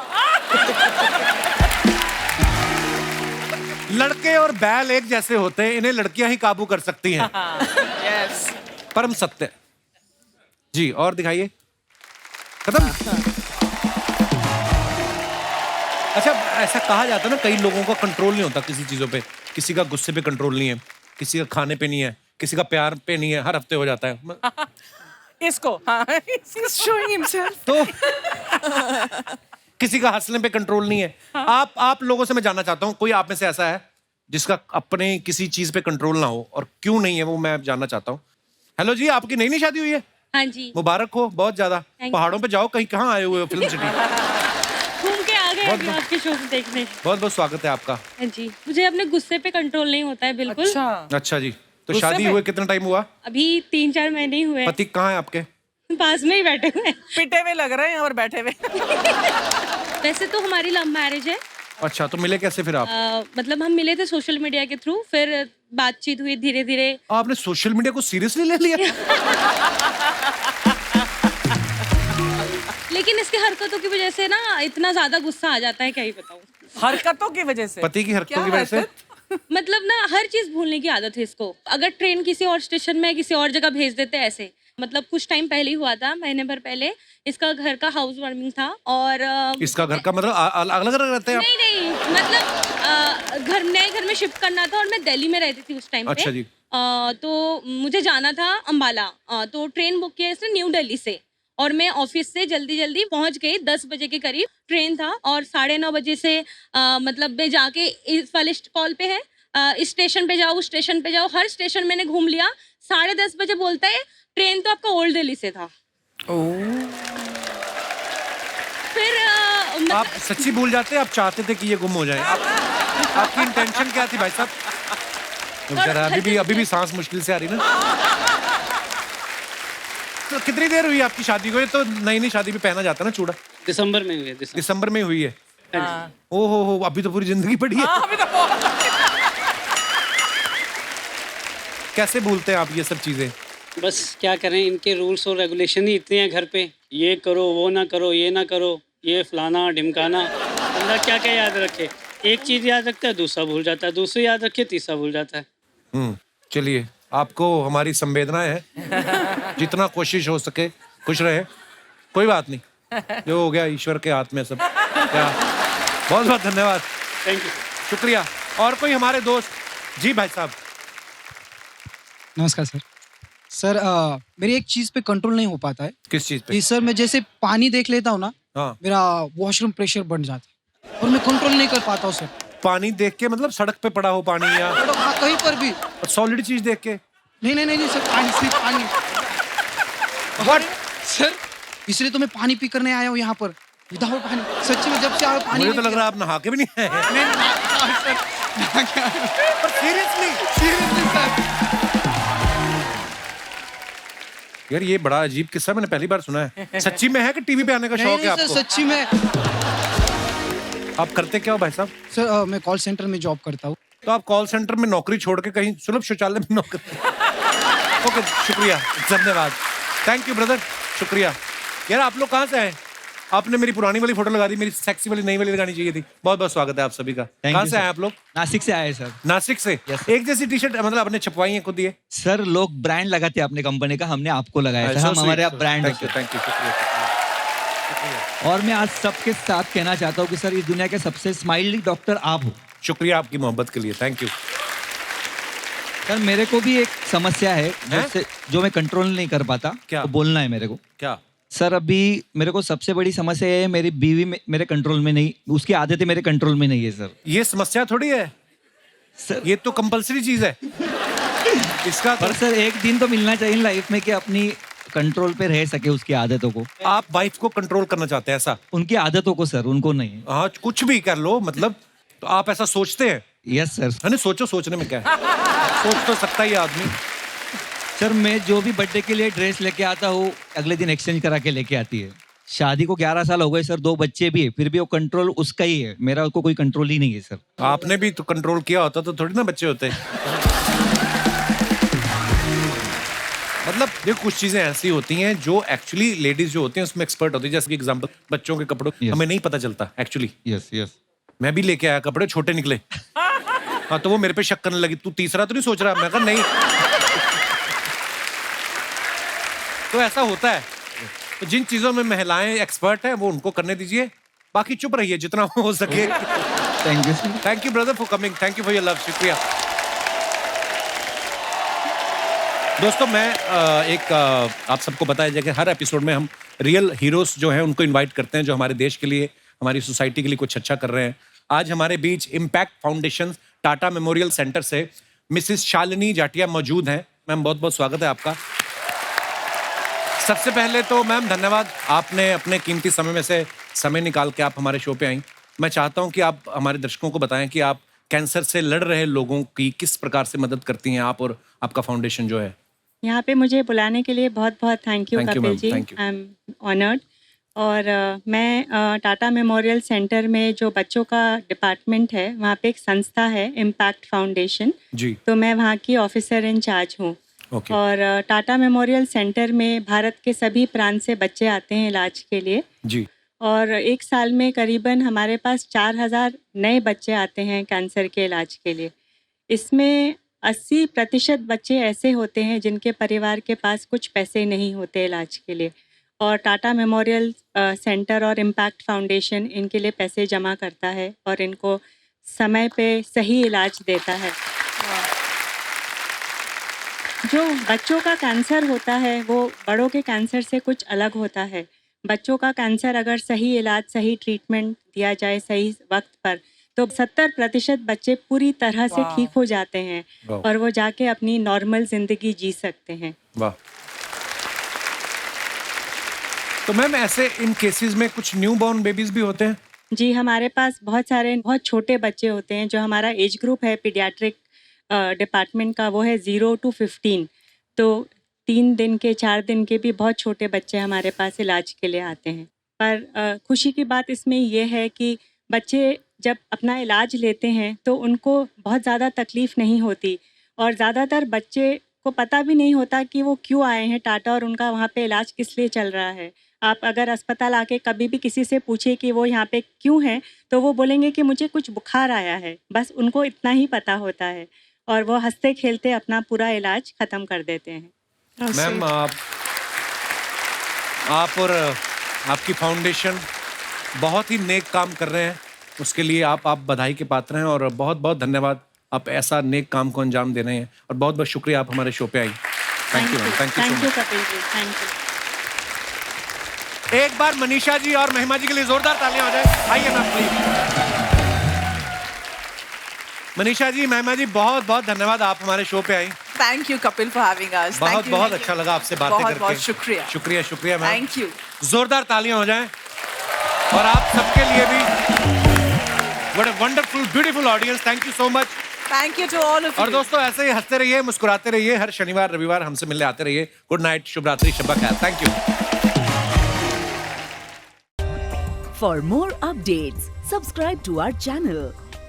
लड़के और बैल एक जैसे होते हैं, इन्हें लड़कियां ही काबू कर सकती हैं। Yes. परम सत्य जी। और दिखाइए। खत्म। अच्छा, ऐसा कहा जाता है ना, कई लोगों का कंट्रोल नहीं होता किसी चीजों पे, किसी का गुस्से पे कंट्रोल नहीं है, किसी का खाने पे नहीं है, किसी का प्यार पे नहीं है, हर हफ्ते हो जाता है। इसको He's showing himself. तो किसी का हंसने पे कंट्रोल नहीं है। आप लोगों से मैं जानना चाहता हूँ, कोई आप में से ऐसा है जिसका अपने किसी चीज पे कंट्रोल ना हो, और क्यों नहीं है वो मैं जानना चाहता हूँ। हेलो जी, आपकी नई शादी हुई है? हाँ जी, मुबारक हो बहुत ज्यादा। you. पहाड़ों पे जाओ, कहीं कहाँ आए हुए हो फिल्म सिटी? घूम के आ गए अभी आपके शो को देखने। बहुत बहुत स्वागत है आपका। हाँ जी, मुझे अपने गुस्से पे कंट्रोल नहीं होता है बिल्कुल। अच्छा जी, तो गुस्से शादी पे? हुए कितना टाइम हुआ? अभी 3-4 महीने ही हुए। पति कहाँ है आपके? पास में ही बैठे हुए हैं। पिटे हुए लग रहे हैं और बैठे हुए। वैसे तो हमारी लव मैरिज है। अच्छा, तो मिले कैसे फिर आप? मतलब हम मिले थे सोशल मीडिया के थ्रू, फिर बातचीत हुई धीरे धीरे। आपने सोशल मीडिया को सीरियसली ले लिया? लेकिन इसकी हरकतों की वजह से ना इतना ज्यादा गुस्सा आ जाता है, क्या ही बताऊं। हरकतों की वजह से? पति की हरकतों की वजह से? मतलब ना हर चीज भूलने की आदत है इसको। अगर ट्रेन किसी और स्टेशन में किसी और जगह भेज देते हैं ऐसे। मतलब कुछ टाइम पहले ही हुआ था, महीने भर पहले, इसका घर का हाउस वार्मिंग था और इसका घर का मतलब अलग अलग रहते हैं आप? नहीं मतलब घर नए घर में शिफ्ट करना था और मैं दिल्ली में रहती थी उस टाइम पे। अच्छा जी। तो मुझे जाना था अम्बाला, तो ट्रेन बुक किया इसने न्यू दिल्ली से और मैं ऑफिस से जल्दी जल्दी पहुंच गई। 10 बजे के करीब ट्रेन था और 9:30 बजे से मतलब मैं जाके इस वाले कॉल पे है, इस स्टेशन पे जाओ, उस स्टेशन पे जाओ, हर स्टेशन मैंने घूम लिया। 10:30 बजे बोलता है ट्रेन तो आपका ओल्ड दिल्ली से था। फिर आप सच्ची भूल जाते, आप चाहते थे कि ये गुम हो जाए? आपकी इंटेंशन क्या थी भाई साहब? तो जरा अभी भी सांस मुश्किल से आ रही ना। तो कितनी देर हुई आपकी शादी को? ये तो नई शादी में पहना जाता है ना चूड़ा। दिसंबर में हुई है। दिसंबर में हुई है? ओहो हो, अभी तो पूरी जिंदगी पड़ी है। अभी तो बहुत कैसे भूलते हैं आप ये सब चीजें? बस क्या करें, इनके रूल्स और रेगुलेशन ही इतने हैं घर पे। ये करो, वो ना करो, ये ना करो, ये फलाना ढिमकाना। बंदा क्या क्या याद रखे। एक चीज याद रखता है, दूसरा भूल जाता है, दूसरी याद रखे, तीसरा भूल जाता है। चलिए, आपको हमारी संवेदनाएं है, जितना कोशिश हो सके खुश रहे। कोई बात नहीं, जो हो गया ईश्वर के हाथ में सब। क्या, बहुत बहुत धन्यवाद, थैंक यू, शुक्रिया। और कोई हमारे दोस्त? जी भाई साहब। नमस्कार सर। सर मेरी एक चीज पे कंट्रोल नहीं हो पाता है। किस चीज पे? सर मैं जैसे पानी देख लेता हूँ ना, हाँ। मेरा वॉशरूम प्रेशर बढ़ जाता है और मैं कंट्रोल नहीं कर पाता हूँ सर। पानी देख के मतलब सड़क पे पड़ा हो पानी या हाँ, कहीं पर भी सॉलिड चीज देख के? नहीं सर, पानी सिर्फ पानी। What? सर इसलिए तो मैं पानी पी करने आया हूँ यहाँ पर, विदाउट पानी। सच्ची में जब से आया पानी। मुझे तो लग रहा है आप नहा के भी नहीं आए। Seriously sir. यार ये बड़ा अजीब किस्सा, मैंने पहली बार सुना है। सच्ची में है कि टीवी पे आने का शौक है आपको? सच्ची में। आप करते क्या हो भाई साहब? सर मैं कॉल सेंटर में जॉब करता हूँ। तो आप कॉल सेंटर में नौकरी छोड़ के कहीं सुलभ शौचालय में नौकरी? ओके, शुक्रिया, धन्यवाद, थैंक यू ब्रदर, शुक्रिया। यार आप लोग कहाँ से आए? आपने मेरी पुरानी वाली फोटो लगा दी, मेरी सेक्सी वाली नई वाली लगानी चाहिए थी। बहुत बहुत स्वागत है आप सभी का। कहाँ से आए आप लोग? नासिक से आए सर। नासिक से? एक जैसी टी शर्ट मतलब आपने छपवाई है खुद ये? सर लोग ब्रांड लगाते हैं अपने कंपनी का, हमने आपको लगाया था। हम हमारे आप ब्रांड। थैंक यू, शुक्रिया। और मैं आज सबके साथ कहना चाहता हूँ कि सर इस दुनिया के सबसे स्माइली डॉक्टर आप हो। शुक्रिया आपकी मोहब्बत के लिए, थैंक यू। सर मेरे को भी एक समस्या है जो मैं कंट्रोल नहीं कर पाता। क्या? तो बोलना है मेरे को। क्या? सर अभी मेरे को सबसे बड़ी समस्या है, मेरी बीवी मेरे कंट्रोल में नहीं, उसकी आदतें मेरे कंट्रोल में नहीं है सर। ये समस्या थोड़ी है सर, ये तो कंपलसरी चीज है इसका। पर सर एक दिन तो मिलना चाहिए लाइफ में कि अपनी कंट्रोल पे रह सके उसकी आदतों को। आप वाइफ को कंट्रोल करना चाहते हैं ऐसा? उनकी आदतों को सर, उनको नहीं। हाँ, कुछ भी कर लो मतलब। तो आप ऐसा सोचते हैं? Yes sir. नहीं, सोचो, सोचने में क्या है, सोच तो सकता ही आदमी। सर मैं जो भी बर्थडे के लिए ड्रेस लेके आता हूँ, अगले दिन एक्सचेंज करा के लेके आती है। शादी को 11 साल हो गए सर, 2 बच्चे भी है, फिर भी वो कंट्रोल उसका ही है, मेरा उसको कोई कंट्रोल ही नहीं है सर। आपने भी तो कंट्रोल किया होता तो थोड़ी ना बच्चे होते। मतलब ये कुछ चीजें ऐसी होती हैं जो एक्चुअली लेडीज जो होती हैं उसमें एक्सपर्ट होती है। जैसे कि एग्जांपल, बच्चों के कपड़ों हमें नहीं पता चलता एक्चुअली। यस। मैं भी लेके आया कपड़े, छोटे निकले। हाँ, तो वो मेरे पे शक करने लगी, तू तीसरा तो नहीं सोच रहा? मैं कहा नहीं। तो ऐसा होता है। तो जिन चीजों में महिलाएं एक्सपर्ट हैं वो उनको करने दीजिए, बाकी चुप रहिए जितना हो सके। Thank you brother for coming, thank you for your love, शुक्रिया। दोस्तों मैं आप सबको बताया जाए कि हर एपिसोड में हम रियल हीरोज जो हैं उनको इनवाइट करते हैं, जो हमारे देश के लिए, हमारी सोसाइटी के लिए कुछ अच्छा कर रहे हैं। आज हमारे बीच Impact Foundation Tata Memorial Centre से मिसिस शालिनी जाटिया मौजूद हैं। मैम बहुत बहुत स्वागत है आपका। सबसे पहले तो मैम धन्यवाद, आपने अपने कीमती समय में से समय निकाल के आप हमारे शो पे आई। मैं चाहता हूं कि आप हमारे दर्शकों को बताएं कि आप कैंसर से लड़ रहे लोगों की किस प्रकार से मदद करती हैं आप और आपका फाउंडेशन जो है। यहाँ पे मुझे बुलाने के लिए बहुत बहुत thank you Kapil ji, thank you. I am honoured. और मैं टाटा मेमोरियल सेंटर में जो बच्चों का डिपार्टमेंट है वहाँ पे एक संस्था है इम्पैक्ट फाउंडेशन जी, तो मैं वहाँ की ऑफिसर इंचार्ज हूँ। Okay. और टाटा मेमोरियल सेंटर में भारत के सभी प्रांत से बच्चे आते हैं इलाज के लिए। जी। और एक साल में करीबन हमारे पास 4000 नए बच्चे आते हैं कैंसर के इलाज के लिए। इसमें 80% बच्चे ऐसे होते हैं जिनके परिवार के पास कुछ पैसे नहीं होते इलाज के लिए, और टाटा मेमोरियल सेंटर और इम्पैक्ट फाउंडेशन इनके लिए पैसे जमा करता है और इनको समय पे सही इलाज देता है। जो बच्चों का कैंसर होता है वो बड़ों के कैंसर से कुछ अलग होता है। बच्चों का कैंसर अगर सही इलाज, सही ट्रीटमेंट दिया जाए सही वक्त पर, तो 70% बच्चे पूरी तरह से ठीक हो जाते हैं और वो जाके अपनी नॉर्मल जिंदगी जी सकते हैं। वाह। तो मैम ऐसे इन केसेस में कुछ न्यू बॉर्न बेबीज भी होते हैं? जी, हमारे पास बहुत सारे बहुत छोटे बच्चे होते हैं। जो हमारा एज ग्रुप है पीडियाट्रिक डिपार्टमेंट का, वो है 0 to 15। तो 3 दिन के, 4 दिन के भी बहुत छोटे बच्चे हमारे पास इलाज के लिए आते हैं। पर खुशी की बात इसमें ये है कि बच्चे जब अपना इलाज लेते हैं तो उनको बहुत ज़्यादा तकलीफ़ नहीं होती, और ज़्यादातर बच्चे को पता भी नहीं होता कि वो क्यों आए हैं टाटा और उनका वहाँ पे इलाज किस लिए चल रहा है। आप अगर अस्पताल आके कभी भी किसी से पूछे कि वो यहाँ पे क्यों हैं, तो वो बोलेंगे कि मुझे कुछ बुखार आया है, बस उनको इतना ही पता होता है, और वो हंसते खेलते अपना पूरा इलाज ख़त्म कर देते हैं। मैम आप और आपकी फाउंडेशन बहुत ही नेक काम कर रहे हैं, उसके लिए आप बधाई के पात्र हैं, और बहुत बहुत धन्यवाद। आप ऐसा नेक काम को अंजाम दे रहे हैं, और बहुत बहुत शुक्रिया आप हमारे शो पे आई। Thank you ma'am, thank you so much. Kapil ji, thank you. एक बार मनीषा जी और महिमा जी के लिए जोरदार तालियां हो जाए। आइए मैम प्लीज। मनीषा जी, महिमा जी, बहुत बहुत धन्यवाद, आप हमारे शो पे आई। Thank you Kapil for having us. बहुत बहुत अच्छा लगा आपसे बातें करके। बहुत शुक्रिया। शुक्रिया शुक्रिया मैम। Thank you. जोरदार तालियां हो जाएं। और आप सबके लिए भी what a wonderful beautiful audience, thank you so much. Thank you to all of you. और दोस्तों ऐसे ही हंसते रहिए, मुस्कुराते रहिए, हर शनिवार रविवार हमसे मिलने आते रहिए। गुड नाइट, शुभ रात्रि, शब्बा खैर। Thank you. For more updates, subscribe to our channel,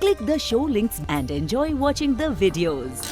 click the show links and enjoy watching the videos.